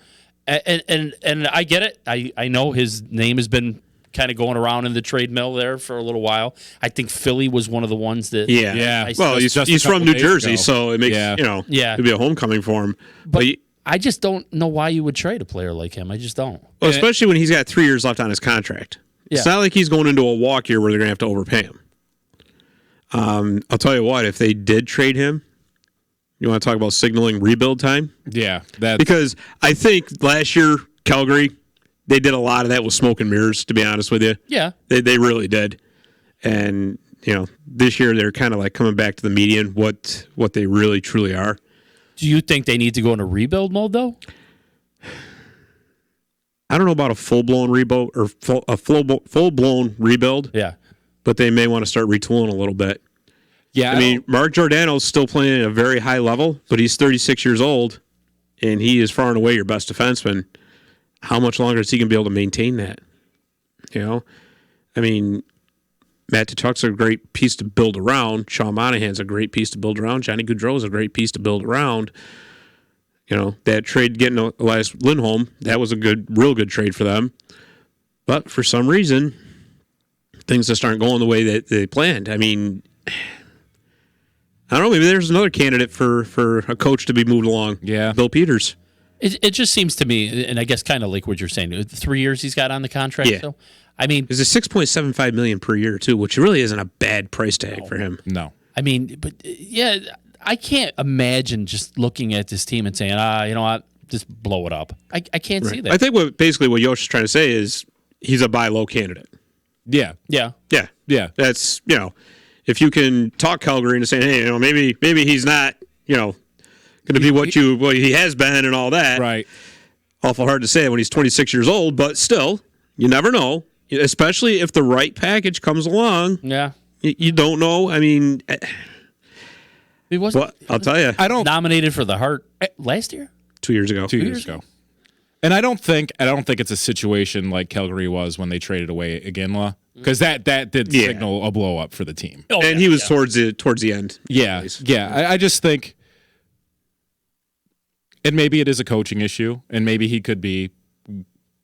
and I get it, I know his name has been kind of going around in the trade mill there for a little while. I think Philly was one of the ones that. Yeah. I Well, still- he's from New Jersey, ago. so it makes Yeah. it'd be a homecoming for him. but I just don't know why you would trade a player like him. I just don't. Well, especially when he's got 3 years left on his contract. It's Yeah. not like he's going into a walk year where they're going to have to overpay him. I'll tell you what, if they did trade him, you want to talk about signaling rebuild time? Yeah. Because I think last year, Calgary, they did a lot of that with smoke and mirrors, to be honest with you. Yeah. They really did. And, this year they're kind of like coming back to the median, what they really, truly are. Do you think they need to go into rebuild mode though? I don't know about a full-blown rebuild or a full-blown rebuild, Yeah. but they may want to start retooling a little bit. Yeah. I mean, Mark Giordano's still playing at a very high level, but he's 36 years old, and he is far and away your best defenseman. How much longer is he going to be able to maintain that? I mean, Matt Tkachuk's a great piece to build around. Sean Monahan's a great piece to build around. Johnny Gaudreau's a great piece to build around. That trade getting Elias Lindholm, that was a real good trade for them. But for some reason, things just aren't going the way that they planned. I mean, I don't know. Maybe there's another candidate for a coach to be moved along. Yeah. Bill Peters. It just seems to me, and I guess kind of like what you're saying, 3 years he's got on the contract. Yeah. So, I mean, It's a $6.75 million per year too, which really isn't a bad price tag for him. No. but yeah, I can't imagine just looking at this team and saying, you know what, just blow it up. I can't see that. I think basically what Yosh is trying to say is he's a buy low candidate. Yeah. Yeah. Yeah. Yeah. That's, if you can talk Calgary into saying, hey, maybe he's not, going to be what he has been and all that. Right. Awful hard to say when he's 26 years old, but still, you never know, especially if the right package comes along. Yeah. You don't know. I mean, He wasn't I'll tell you, I don't nominated for the Hart last year? 2 years ago. 2 years ago. And I don't think it's a situation like Calgary was when they traded away Iginla, because that did Yeah. signal a blow up for the team. Oh, And yeah, he was yeah. towards the end. Yeah, yeah. I just think, and maybe it is a coaching issue, and maybe he could be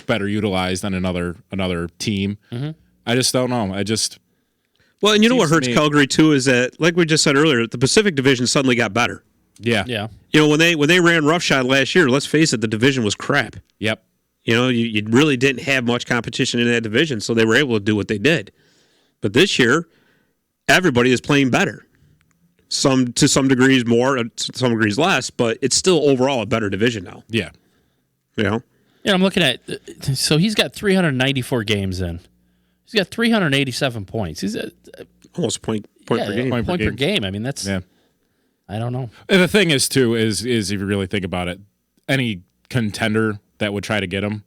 better utilized on another team. Mm-hmm. I just don't know. Well, and you know what Seems to hurts me- Calgary too is that, like we just said earlier, the Pacific Division suddenly got better. Yeah. Yeah. When they ran roughshod last year, let's face it, the division was crap. Yep. You really didn't have much competition in that division, so they were able to do what they did. But this year, everybody is playing better. Some to some degrees more, to some degrees less, but it's still overall a better division now. Yeah. Yeah, I'm looking at, so he's got 394 games in. He's got 387 points. He's almost point per game. Point per game. I mean, that's. Yeah. I don't know. And the thing is, too, is if you really think about it, any contender that would try to get him,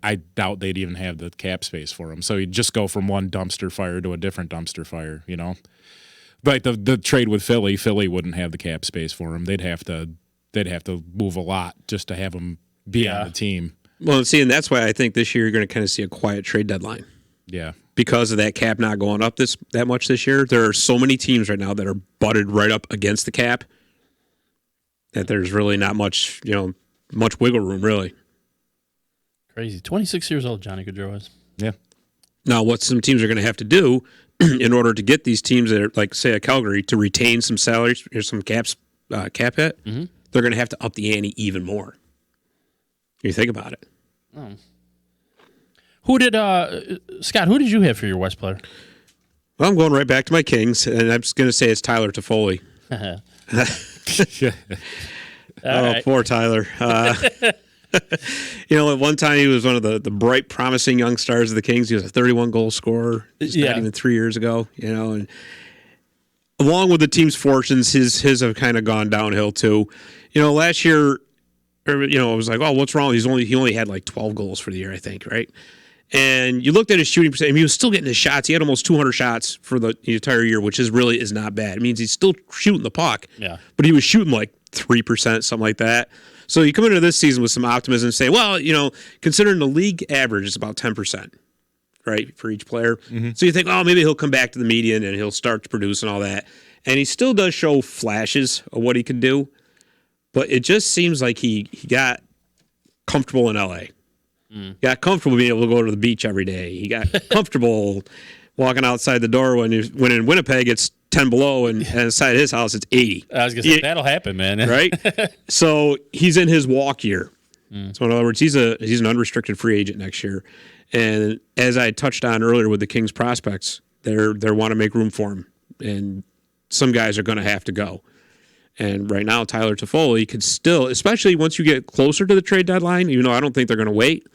I doubt they'd even have the cap space for him. So you'd just go from one dumpster fire to a different dumpster fire, you know? Like the trade with Philly wouldn't have the cap space for him. They'd have to move a lot just to have him be on the team. Well, see, and that's why I think this year you're going to kind of see a quiet trade deadline. Yeah. Because of that cap not going up that much this year. There are so many teams right now that are butted right up against the cap that there's really not much, much wiggle room, really. Crazy. 26 years old, Johnny Gaudreau is. Yeah. Now, what some teams are going to have to do in order to get these teams that are, like, say, a Calgary, to retain some salaries or some cap hit, they're going to have to up the ante even more. You think about it. Oh. Who did Scott? Who did you have for your West player? Well, I'm going right back to my Kings, and I'm just going to say it's Tyler Toffoli. Right. Poor Tyler. At one time he was one of the bright, promising young stars of the Kings. He was a 31-goal scorer. Just not even 3 years ago. And along with the team's fortunes, his have kind of gone downhill too. Last year, it was like, oh, what's wrong? He only had like 12 goals for the year, I think, right? And you looked at his shooting percentage. I mean, he was still getting his shots. He had almost 200 shots for the entire year, which is not bad. It means he's still shooting the puck. Yeah. But he was shooting like 3%, something like that. So you come into this season with some optimism and say, well, considering the league average is about 10%, right, for each player. Mm-hmm. So you think, oh, maybe he'll come back to the median and he'll start to produce and all that. And he still does show flashes of what he can do. But it just seems like he got comfortable in L.A. Got comfortable being able to go to the beach every day. He got comfortable walking outside the door when in Winnipeg it's 10 below and inside his house it's 80. I was going to say, that'll happen, man. Right? So he's in his walk year. So in other words, he's an unrestricted free agent next year. And as I touched on earlier with the Kings prospects, they want to make room for him. And some guys are going to have to go. And right now, Tyler Toffoli could still, especially once you get closer to the trade deadline, even though I don't think they're going to wait,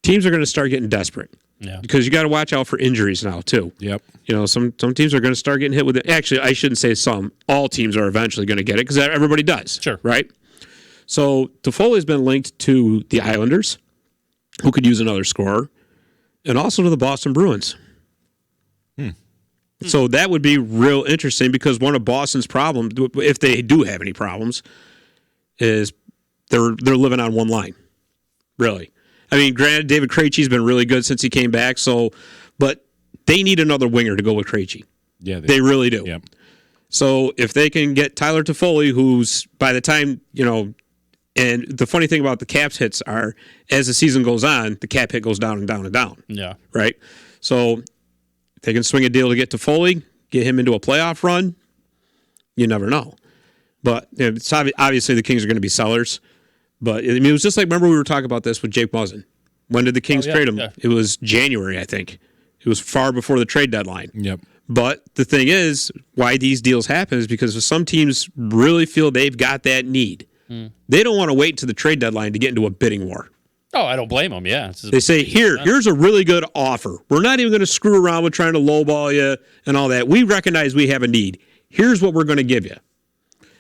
teams are going to start getting desperate. Yeah. Because you got to watch out for injuries now, too. Yep. Some teams are going to start getting hit with it. Actually, I shouldn't say some. All teams are eventually going to get it because everybody does. Sure. Right? So Toffoli has been linked to the Islanders, who could use another scorer, and also to the Boston Bruins. So that would be real interesting because one of Boston's problems, if they do have any problems, is they're living on one line, really. I mean, granted, David Krejci's been really good since he came back, but they need another winger to go with Krejci. Yeah, they really do. Yep. So if they can get Tyler Toffoli, who's by the time, and the funny thing about the cap hits are, as the season goes on, the cap hit goes down and down and down. Yeah. Right? So they can swing a deal to get Toffoli, get him into a playoff run. You never know. But it's obviously the Kings are going to be sellers. But it was just like, remember we were talking about this with Jake Muzzin. When did the Kings trade him? Yeah. It was January, I think. It was far before the trade deadline. Yep. But the thing is, why these deals happen is because some teams really feel they've got that need. They don't want to wait to the trade deadline to get into a bidding war. Oh, I don't blame them. Yeah. They say, here's a really good offer. We're not even going to screw around with trying to lowball you and all that. We recognize we have a need. Here's what we're going to give you.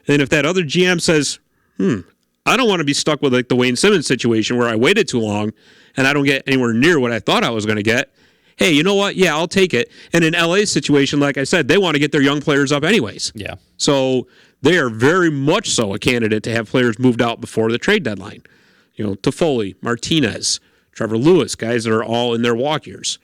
And if that other GM says, I don't want to be stuck with like the Wayne Simmons situation where I waited too long and I don't get anywhere near what I thought I was going to get. Hey, you know what? Yeah, I'll take it. And in LA's situation, like I said, they want to get their young players up anyways. Yeah. So they are very much so a candidate to have players moved out before the trade deadline. Toffoli, Martinez, Trevor Lewis, guys that are all in their walk years.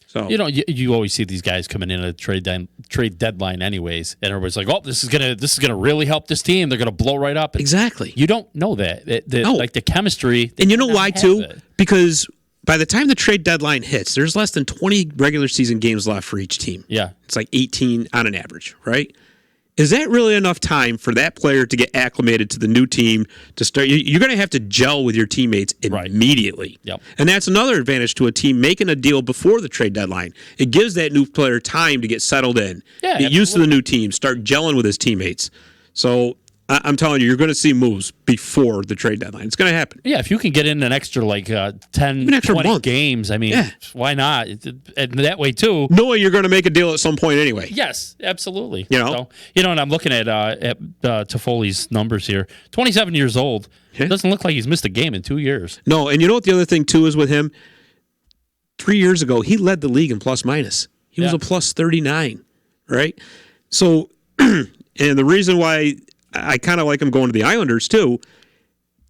So you always see these guys coming in at a trade deadline anyways, and everybody's like, "Oh, this is gonna really help this team. They're gonna blow right up." And exactly. You don't know that. No. Like the chemistry. And you know why too? Because by the time the trade deadline hits, there's less than 20 regular season games left for each team. Yeah, it's like 18 on an average, right? Is that really enough time for that player to get acclimated to the new team to start? You're going to have to gel with your teammates immediately. Right. Yep. And that's another advantage to a team making a deal before the trade deadline. It gives that new player time to get settled in, get used to the new team, start gelling with his teammates. So I'm telling you, you're going to see moves before the trade deadline. It's going to happen. Yeah, if you can get in an extra 10, extra 20 month. games, I mean, Yeah. why not? And that way too. Knowing you're going to make a deal at some point anyway. Yes, absolutely. You know? And I'm looking at Toffoli's numbers here. 27 years old. Yeah. Doesn't look like he's missed a game in 2 years. No, and you know what the other thing too is with him? 3 years ago, he led the league in plus minus. He was Yeah. a plus 39, right? So, and the reason why I kind of like him going to the Islanders too,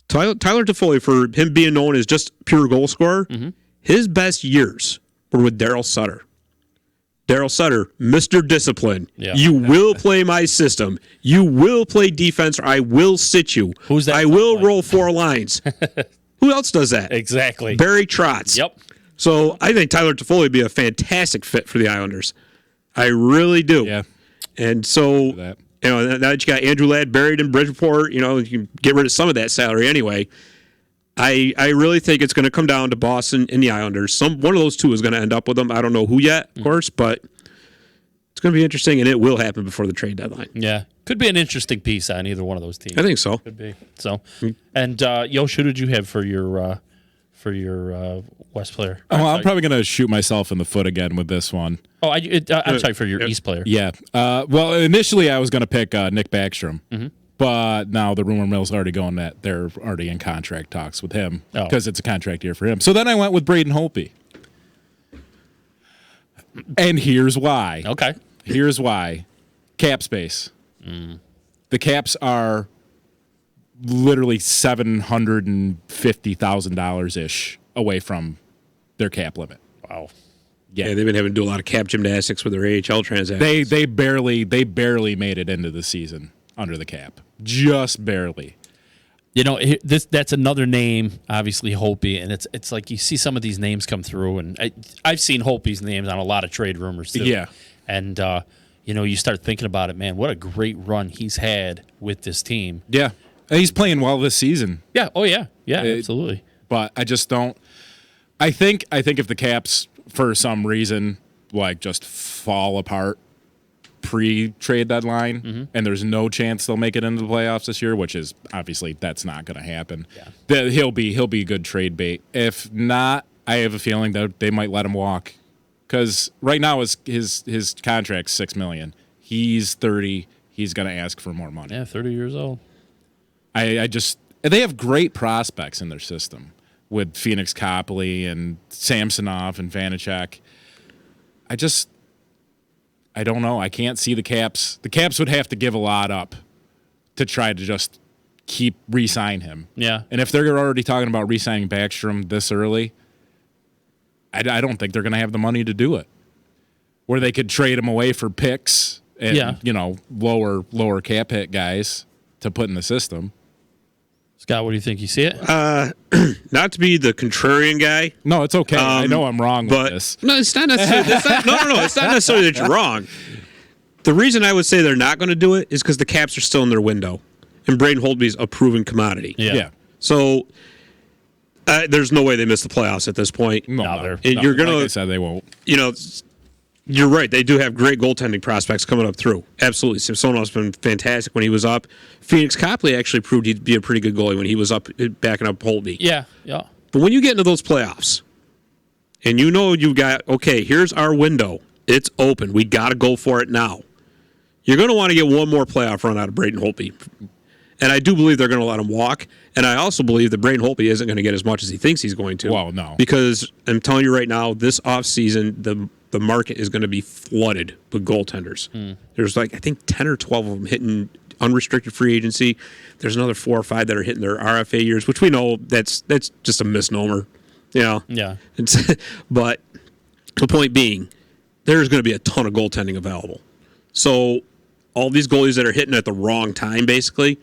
Tyler Toffoli, for him being known as just pure goal scorer, his best years were with Daryl Sutter. Daryl Sutter, Mr. Discipline. Yeah. You will play my system. You will play defense, or I will sit you. Who's that I will sound like? roll 4 lines. Who else does that? Exactly. Barry Trotz. Yep. So I think Tyler Toffoli would be a fantastic fit for the Islanders. I really do. Yeah. And so, That. you know, now that you got Andrew Ladd buried in Bridgeport, you know, you can get rid of some of that salary anyway. I really think it's going to come down to Boston and the Islanders. One of those two is going to end up with them. I don't know who yet, of course, but it's going to be interesting, and it will happen before the trade deadline. Yeah. Could be an interesting piece on either one of those teams. I think so. Could be. So, and Yosh, who did you have for your West player? Oh, I'm probably going to shoot myself in the foot again with this one. Oh, I'm sorry, for your East player. Yeah. Well, initially I was going to pick Nick Backstrom, but now the rumor mill's already going that they're already in contract talks with him because it's a contract year for him. So then I went with Braden Holtby. And here's why. Okay. Here's why. Cap space. The caps are literally $750,000 ish away from their cap limit. Wow. Yeah, they've been having to do a lot of cap gymnastics with their AHL transactions. They barely made it into the season under the cap. Just barely. You know, that's another name, obviously Holtby, and it's like you see some of these names come through, and I've seen Holtby's names on a lot of trade rumors too. Yeah. And you know, you start thinking about it, man. What a great run he's had with this team. Yeah. And he's playing well this season. Yeah. Oh yeah. Yeah. Absolutely. But I just don't. I think if the Caps for some reason like just fall apart pre-trade deadline, and there's no chance they'll make it into the playoffs this year, which is obviously that's not going to happen. Yeah. He'll be a good trade bait. If not, I have a feeling that they might let him walk because right now his contract's $6 million. He's 30. He's going to ask for more money. Yeah. 30 years old. I just they have great prospects in their system with Phoenix Copley and Samsonov and Vanacek. I don't know. I can't see the Caps. The Caps would have to give a lot up to try to just keep re-sign him. Yeah. And if they're already talking about re-signing Backstrom this early, I don't think they're going to have the money to do it. Where they could trade him away for picks and lower cap hit guys to put in the system. Scott, what do you think? You see it? Not to be the contrarian guy. No, it's okay. I know I'm wrong with this. No, it's not necessarily. It's not necessarily that you're wrong. The reason I would say they're not going to do it is because the Caps are still in their window, and Braden Holtby's a proven commodity. Yeah. So there's no way they miss the playoffs at this point. No. You're gonna. Like I said, they won't. You know, you're right. They do have great goaltending prospects coming up through. Absolutely. Samsonov's been fantastic when he was up. Phoenix Copley actually proved he'd be a pretty good goalie when he was up backing up Holtby. Yeah. But when you get into those playoffs, and you know you've got, okay, here's our window. It's open. We got to go for it now. You're going to want to get one more playoff run out of Braden Holtby. And I do believe they're going to let him walk. And I also believe that Braden Holtby isn't going to get as much as he thinks he's going to. Well, no. Because I'm telling you right now, this offseason, the market is going to be flooded with goaltenders. There's I think 10 or 12 of them hitting unrestricted free agency. There's another 4 or 5 that are hitting their RFA years, which we know that's just a misnomer. You know? Yeah. But the point being, there's going to be a ton of goaltending available. So all these goalies that are hitting at the wrong time, basically,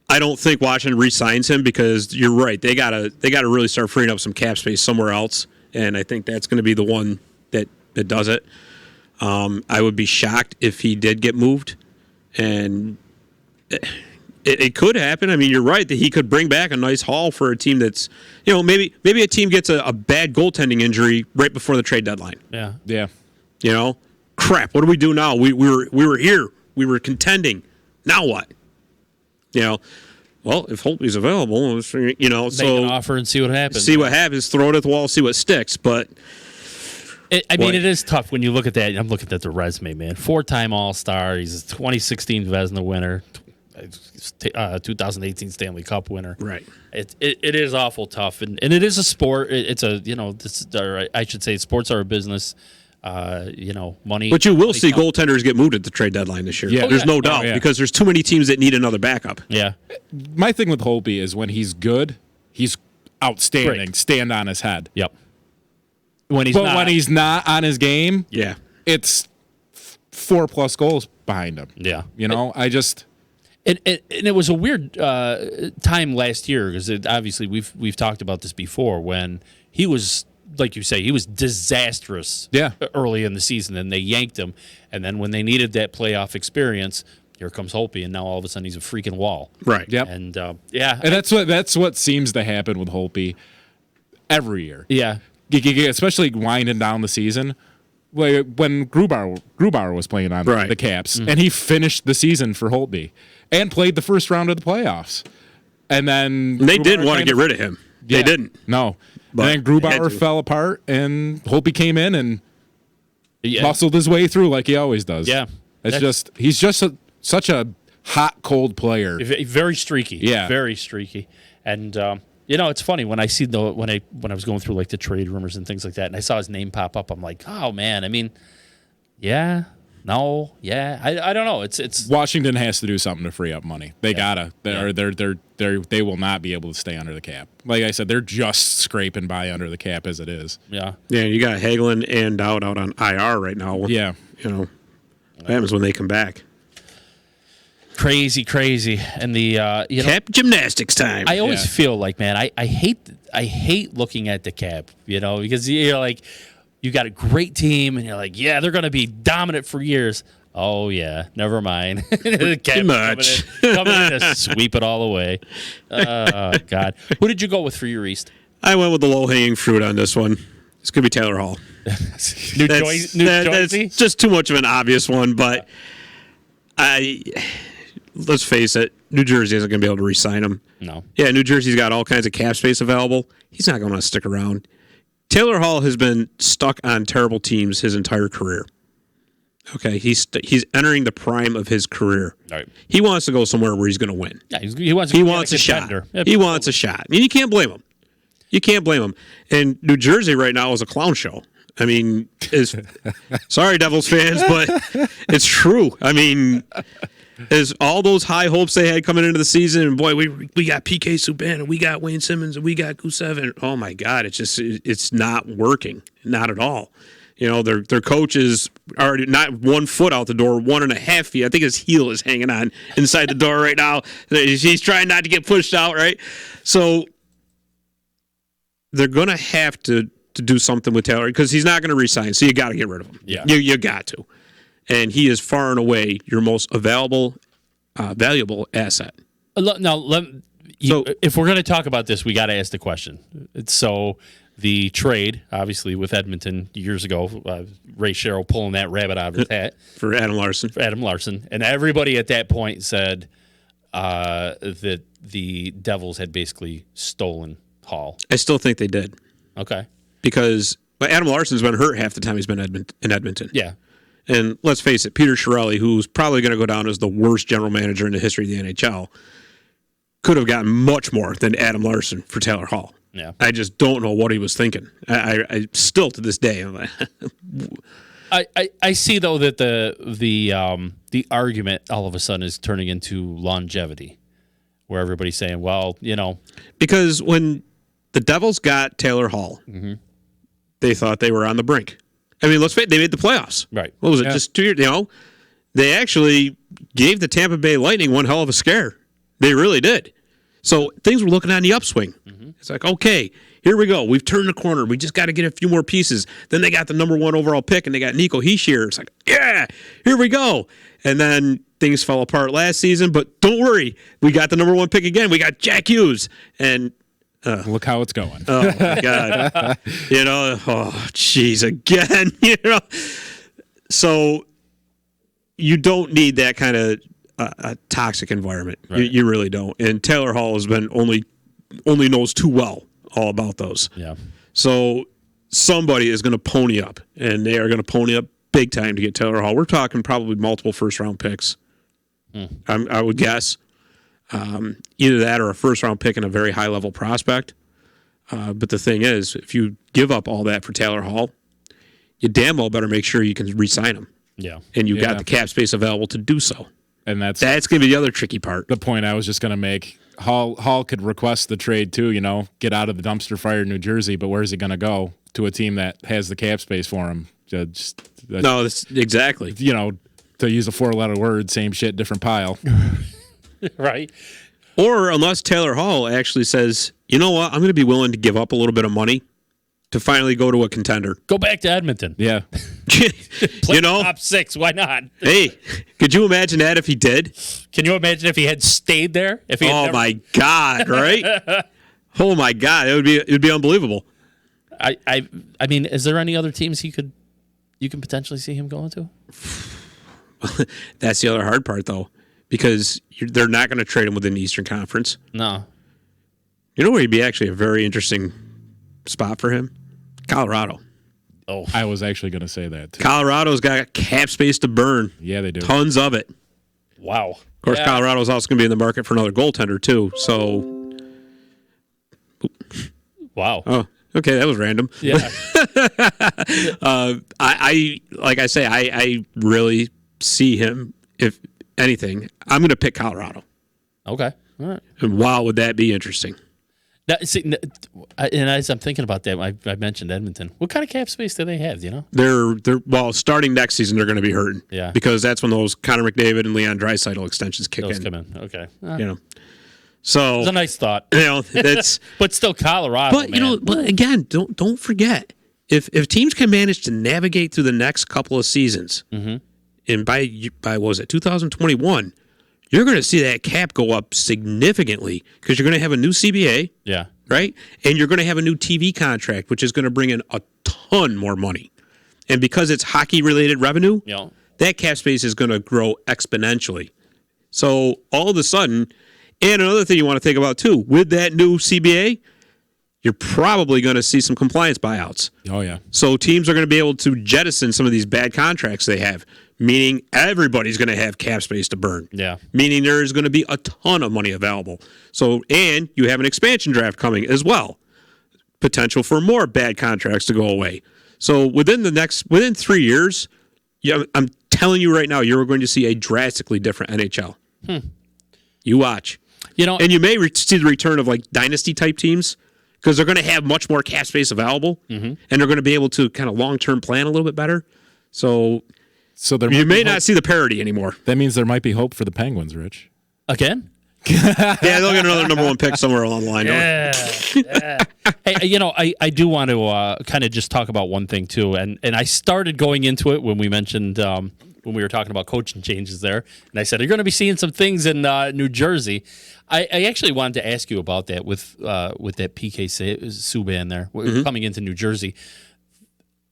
I don't think Washington re-signs him because you're right. They gotta really start freeing up some cap space somewhere else, and I think that's going to be the one that does it. I would be shocked if he did get moved, and it could happen. I mean, you're right that he could bring back a nice haul for a team that's, you know, maybe a team gets a bad goaltending injury right before the trade deadline. Yeah. Yeah. You know, crap. What do we do now? We were here. We were contending. Now what? Well, if Holtby's available, Make an offer and see what happens. See what happens, throw it at the wall, see what sticks. But it is tough when you look at that. I'm looking at the resume, man. 4-time All-Star. He's a 2016 Vezina winner, 2018 Stanley Cup winner. Right. It is awful tough, and it is a sport. It's a I should say sports are a business. Money. But you will see counts. goaltenders get moved at the trade deadline this year. Yeah. There's no Oh, doubt yeah. because there's too many teams that need another backup. Yeah. My thing with Holtby is when he's good, he's outstanding. Great. Stand on his head. Yep. When he's When he's not on his game, Yeah. it's 4+ goals behind him. Yeah. I just. And it was a weird time last year because obviously we've talked about this before when he was, like you say, he was disastrous early in the season, and they yanked him. And then when they needed that playoff experience, here comes Holtby, and now all of a sudden he's a freaking wall. Right. Yep. And And that's what seems to happen with Holtby every year. yeah, Especially winding down the season. When Grubauer was playing on Right. the Caps, and he finished the season for Holtby and played the first round of the playoffs. And then They Grubauer didn't want to kind get of- rid of him. They Yeah. didn't. No. But And then had Grubauer to. fell apart, and Holtby came in and yeah. muscled his way through like he always does. Yeah. He's just such a hot, cold player. Very streaky. Yeah. Very streaky. And it's funny when I see when I was going through like the trade rumors and things like that, and I saw his name pop up. I'm like, oh man. I mean, yeah, no, yeah. I don't know. It's Washington has to do something to free up money. They gotta. They will not be able to stay under the cap. Like I said, they're just scraping by under the cap as it is. yeah. Yeah, you got Hagelin and Dowd out on IR right now. Yeah. What happens when they come back? Crazy. And the Cap gymnastics time. I always Yeah. feel like, man, I hate looking at the cap, because you're like, you got a great team, and you're like, yeah, they're going to be dominant for years. Oh yeah, never mind. The Cap's Too much. coming in to sweep it all away. Oh God, who did you go with for your East? I went with the low-hanging fruit on this one. It's going to be Taylor Hall. New That's Jersey. just too much of an obvious one, but let's face it, New Jersey isn't going to be able to re-sign him. No. Yeah, New Jersey's got all kinds of cap space available. He's not going to stick around. Taylor Hall has been stuck on terrible teams his entire career. Okay, he's entering the prime of his career. Right. He wants to go somewhere where he's going to win. Yeah, he wants. He wants a shot. He wants a shot. And you can't blame him. You can't blame him. And New Jersey right now is a clown show. I mean, sorry, Devils fans, but it's true. I mean, is all those high hopes they had coming into the season, and boy, we got PK Subban, and we got Wayne Simmons, and we got Gusev, and oh my God, it's not working, not at all. Their coach is already not 1 foot out the door, 1.5 feet. I think his heel is hanging on inside the door right now. He's trying not to get pushed out, right? So they're going to have to do something with Taylor because he's not going to resign. So you got to get rid of him. Yeah. You got to. And he is far and away your most valuable asset. Now, if we're going to talk about this, we got to ask the question. So the trade, obviously, with Edmonton years ago, Ray Sherrill pulling that rabbit out of his hat For Adam Larson. and everybody at that point said that the Devils had basically stolen Hall. I still think they did Okay. because Adam Larson's been hurt half the time he's been in Edmonton. Yeah. And let's face it, Peter Chiarelli, who's probably going to go down as the worst general manager in the history of the NHL, could have gotten much more than Adam Larson for Taylor Hall. Yeah. I just don't know what he was thinking. I still to this day, I'm like, I see though that the argument all of a sudden is turning into longevity, where everybody's saying, well, because when the Devils got Taylor Hall, they thought they were on the brink. I mean, let's face it, they made the playoffs. Right. What was it? Just 2 years? They actually gave the Tampa Bay Lightning one hell of a scare. They really did. So things were looking on the upswing. It's like, okay, here we go. We've turned the corner. We just got to get a few more pieces. Then they got the number 1 overall pick, and they got Nico Hischier. It's like, yeah, here we go. And then things fell apart last season. But don't worry, we got the number 1 pick again. We got Jack Hughes. And look how it's going. oh, my God. Oh, jeez, again. So you don't need that kind of a toxic environment. You really don't. And Taylor Hall has been only knows too well all about those. Yeah. So somebody is going to pony up, and they are going to pony up big time to get Taylor Hall. We're talking probably multiple first-round picks. I would guess. Either that or a first-round pick and a very high-level prospect. But the thing is, if you give up all that for Taylor Hall, you damn well better make sure you can re-sign him. Yeah. And you got the cap space available to do so. And that's going to be the other tricky part. the point I was just going to make. Hall could request the trade too, get out of the dumpster fire in New Jersey, but where's he going to go? To a team that has the cap space for him. No, that's exactly. To use a 4-letter word, same shit, different pile. Right. Or unless Taylor Hall actually says, you know what, I'm going to be willing to give up a little bit of money to finally go to a contender. Go back to Edmonton. Yeah. Play top 6. Why not? Hey, could you imagine that if he did? Can you imagine if he had stayed there? If he had my God, right? Oh my God, it would be unbelievable. I mean, is there any other teams you can potentially see him going to? That's the other hard part, though, because they're not going to trade him within the Eastern Conference. No. You know where he'd be actually a very interesting spot for him? Colorado. Oh, I was actually going to say that too. Colorado's got cap space to burn. Yeah, they do. Tons of it. wow. Of course, Yeah. Colorado's also going to be in the market for another goaltender, too. So, Wow. oh, okay, that was random. Yeah. I really see him, if anything, I'm going to pick Colorado. Okay. All right. And wow, would that be interesting. Now, see, and as I'm thinking about that, I mentioned Edmonton. What kind of cap space do they have? Do you know? Well, starting next season, they're going to be hurting. Yeah. Because that's when those Connor McDavid and Leon Draisaitl extensions kick Those in. come in. Okay. So It's a nice thought. that's. But still, Colorado. But man. but again, don't forget if teams can manage to navigate through the next couple of seasons, and by what was it 2021, you're going to see that cap go up significantly because you're going to have a new CBA, Yeah. right? And you're going to have a new TV contract, which is going to bring in a ton more money. And because it's hockey-related revenue, Yeah. that cap space is going to grow exponentially. So all of a sudden, and another thing you want to think about too, with that new CBA, you're probably going to see some compliance buyouts. Oh, yeah. So teams are going to be able to jettison some of these bad contracts they have, meaning everybody's going to have cap space to burn. Yeah. Meaning there is going to be a ton of money available. So, and you have an expansion draft coming as well. Potential for more bad contracts to go away. So within 3 years, I'm telling you right now, you're going to see a drastically different NHL. You watch. And you may see the return of like dynasty type teams because they're going to have much more cap space available, and they're going to be able to kind of long-term plan a little bit better. So there you may not see the parity anymore. That means there might be hope for the Penguins, Rich. Again? Yeah, they'll get another number 1 pick somewhere along the line. Yeah. Hey, I do want to kind of just talk about one thing too, and I started going into it when we mentioned when we were talking about coaching changes there, and I said you're going to be seeing some things in New Jersey. I actually wanted to ask you about that with that PK Subban there coming into New Jersey.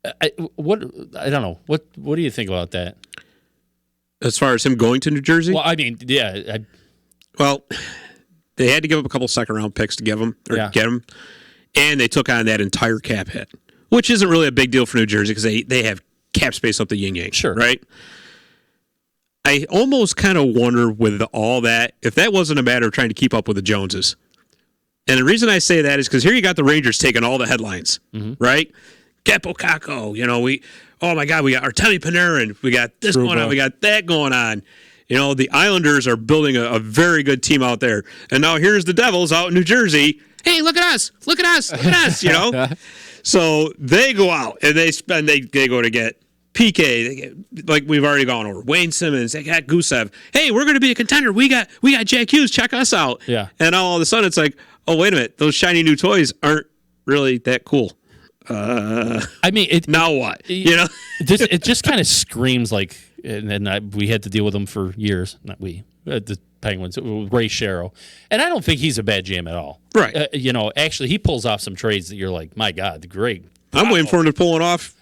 I don't know. What do you think about that? As far as him going to New Jersey? Well, I mean, yeah. Well, they had to give up a couple second-round picks to get him, and they took on that entire cap hit, which isn't really a big deal for New Jersey because they have cap space up the yin-yang, sure, right? I almost kind of wonder with all that, if that wasn't a matter of trying to keep up with the Joneses. And the reason I say that is because here you got the Rangers taking all the headlines, right? Kaapo Kakko, oh my God, we got Artemi Panarin, we got this going on, we got that going on. The Islanders are building a very good team out there. And now here's the Devils out in New Jersey. Hey, look at us, look at us, look at us, So they go out and they go to get PK, like we've already gone over. Wayne Simmons, they got Gusev. Hey, we're going to be a contender. We got Jack Hughes. Check us out. Yeah. And all of a sudden, it's like, oh wait a minute, those shiny new toys aren't really that cool. I mean, now what? It just kind of screams like, and we had to deal with them for years. Not we, the Penguins, Ray Shero, and I don't think he's a bad GM at all. Right. Actually, he pulls off some trades that you're like, my God, great. I'm waiting for him to pull it off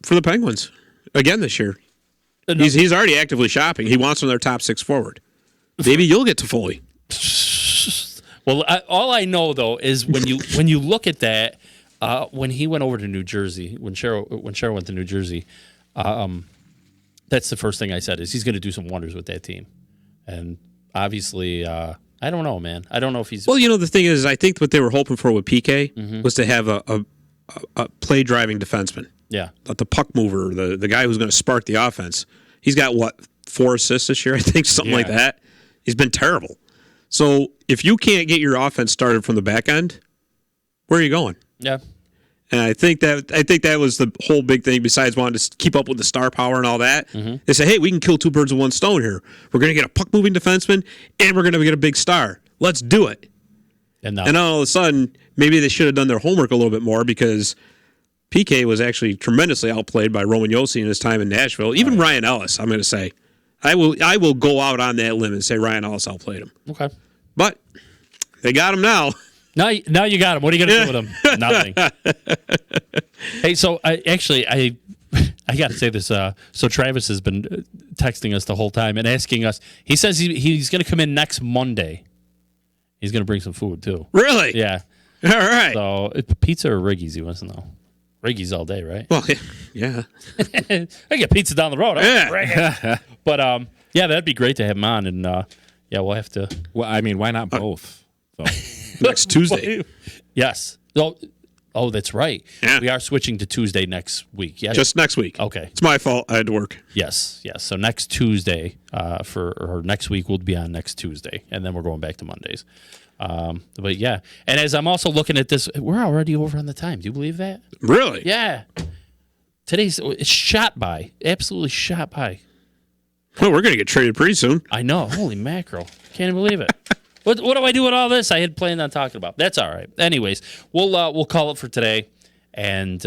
for the Penguins again this year. He's already actively shopping. He wants them their top 6 forward. maybe you'll get to Foley. Well, all I know though is when you look at that, when he went over to New Jersey, when Cheryl went to New Jersey, that's the first thing I said is he's going to do some wonders with that team, and obviously, I don't know, man. I don't know if he's. Well, the thing is, I think what they were hoping for with PK was to have a play driving defenseman. Yeah, The puck mover, the guy who's going to spark the offense. He's got 4 assists this year, I think, something like that. He's been terrible. So if you can't get your offense started from the back end, where are you going? yeah. And I think that was the whole big thing. Besides wanting to keep up with the star power and all that, they say, "Hey, we can kill 2 birds with 1 stone here. We're going to get a puck moving defenseman, and we're going to get a big star. Let's do it." And all of a sudden, maybe they should have done their homework a little bit more because PK was actually tremendously outplayed by Roman Josi in his time in Nashville. Even Ryan Ellis, I'm going to say. I will go out on that limb and say Ryan Ellis outplayed him. Okay. But they got him now. Now you got him. What are you going to do with him? Nothing. Hey, so I got to say this. So Travis has been texting us the whole time and asking us. He says he's going to come in next Monday. He's going to bring some food too. Really? Yeah. All right. So pizza or Riggy's? He wants to know. Riggy's all day, right? Well, yeah. I get pizza down the road. Yeah. But yeah, that'd be great to have him on, and yeah, we'll have to. Well, I mean, why not both? So. Next Tuesday. Yes. Oh, that's right. Yeah. We are switching to Tuesday next week. Yes. Just next week. Okay. It's my fault. I had to work. Yes. So next Tuesday or next week we'll be on next Tuesday, and then we're going back to Mondays. But yeah, and as I'm also looking at this, we're already over on the time. Do you believe that? Really? Yeah. It's shot by. Absolutely shot by. Well, we're going to get traded pretty soon. I know. Holy mackerel. Can't even believe it. What do I do with all this? I had planned on talking about. That's all right. Anyways, we'll call it for today. And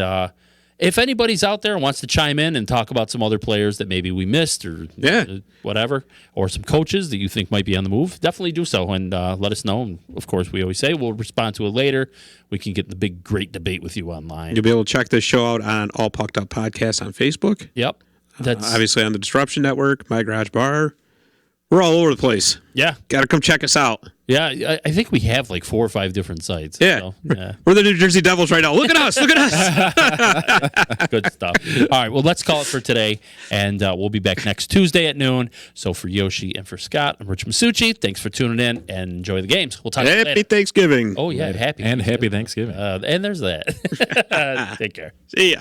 if anybody's out there and wants to chime in and talk about some other players that maybe we missed or whatever, or some coaches that you think might be on the move, definitely do so and let us know. And of course, we always say we'll respond to it later. We can get the big, great debate with you online. You'll be able to check this show out on All Pucked Up Podcast on Facebook. Yep. That's obviously on the Disruption Network, My Garage Bar. We're all over the place. Yeah. Got to come check us out. Yeah, I think we have like 4 or 5 different sites. Yeah. So, yeah. We're the New Jersey Devils right now. Look at us. Look at us. Good stuff. All right, well, let's call it for today, and we'll be back next Tuesday at noon. So for Yoshi and for Scott, I'm Rich Masucci. Thanks for tuning in, and enjoy the games. We'll talk to you later. Happy Thanksgiving. Oh, yeah, happy Thanksgiving. And there's that. Take care. See ya.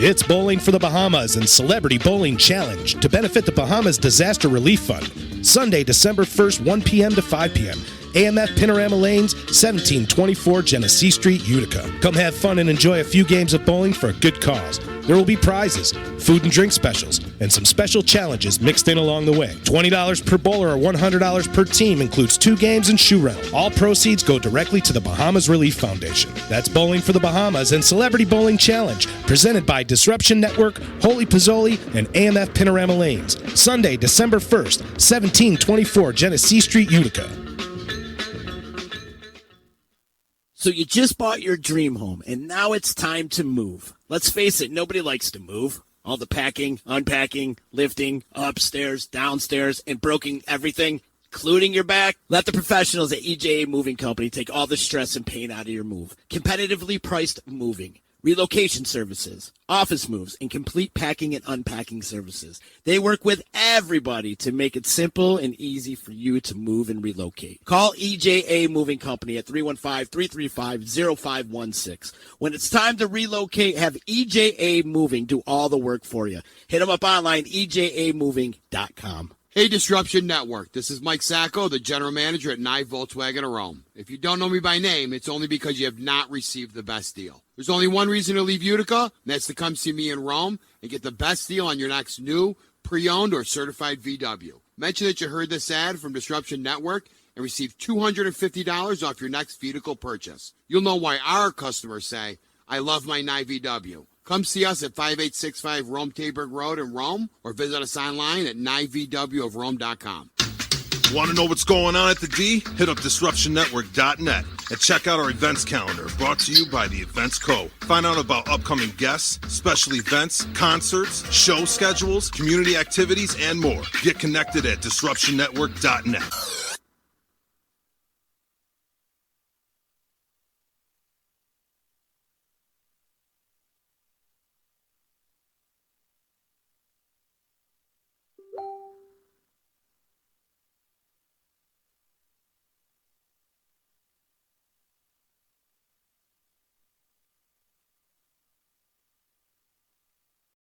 It's Bowling for the Bahamas and Celebrity Bowling Challenge to benefit the Bahamas Disaster Relief Fund. Sunday, December 1st, 1 p.m. to 5 p.m. AMF Panorama Lanes, 1724 Genesee Street, Utica. Come have fun and enjoy a few games of bowling for a good cause. There will be prizes, food and drink specials, and some special challenges mixed in along the way. $20 per bowler or $100 per team includes 2 games and shoe rental. All proceeds go directly to the Bahamas Relief Foundation. That's Bowling for the Bahamas and Celebrity Bowling Challenge, presented by Disruption Network, Holy Pozzoli, and AMF Panorama Lanes. Sunday, December 1st, 1724 Genesee Street, Utica. So you just bought your dream home, and now it's time to move. Let's face it, nobody likes to move. All the packing, unpacking, lifting, upstairs, downstairs, and broking everything, including your back. Let the professionals at EJA Moving Company take all the stress and pain out of your move. Competitively priced moving, relocation services, office moves, and complete packing and unpacking services. They work with everybody to make it simple and easy for you to move and relocate. Call EJA Moving Company at 315-335-0516. When it's time to relocate, have EJA Moving do all the work for you. Hit them up online, ejamoving.com. Hey, Disruption Network. This is Mike Sacco, the general manager at Nye Volkswagen of Rome. If you don't know me by name, it's only because you have not received the best deal. There's only one reason to leave Utica, and that's to come see me in Rome and get the best deal on your next new, pre-owned, or certified VW. Mention that you heard this ad from Disruption Network and receive $250 off your next vehicle purchase. You'll know why our customers say, I love my Nye VW. Come see us at 5865 Rome Taberg Road in Rome, or visit us online at 9vwofrome.com. Want to know what's going on at the D? Hit up DisruptionNetwork.net and check out our events calendar, brought to you by the Events Co. Find out about upcoming guests, special events, concerts, show schedules, community activities, and more. Get connected at DisruptionNetwork.net.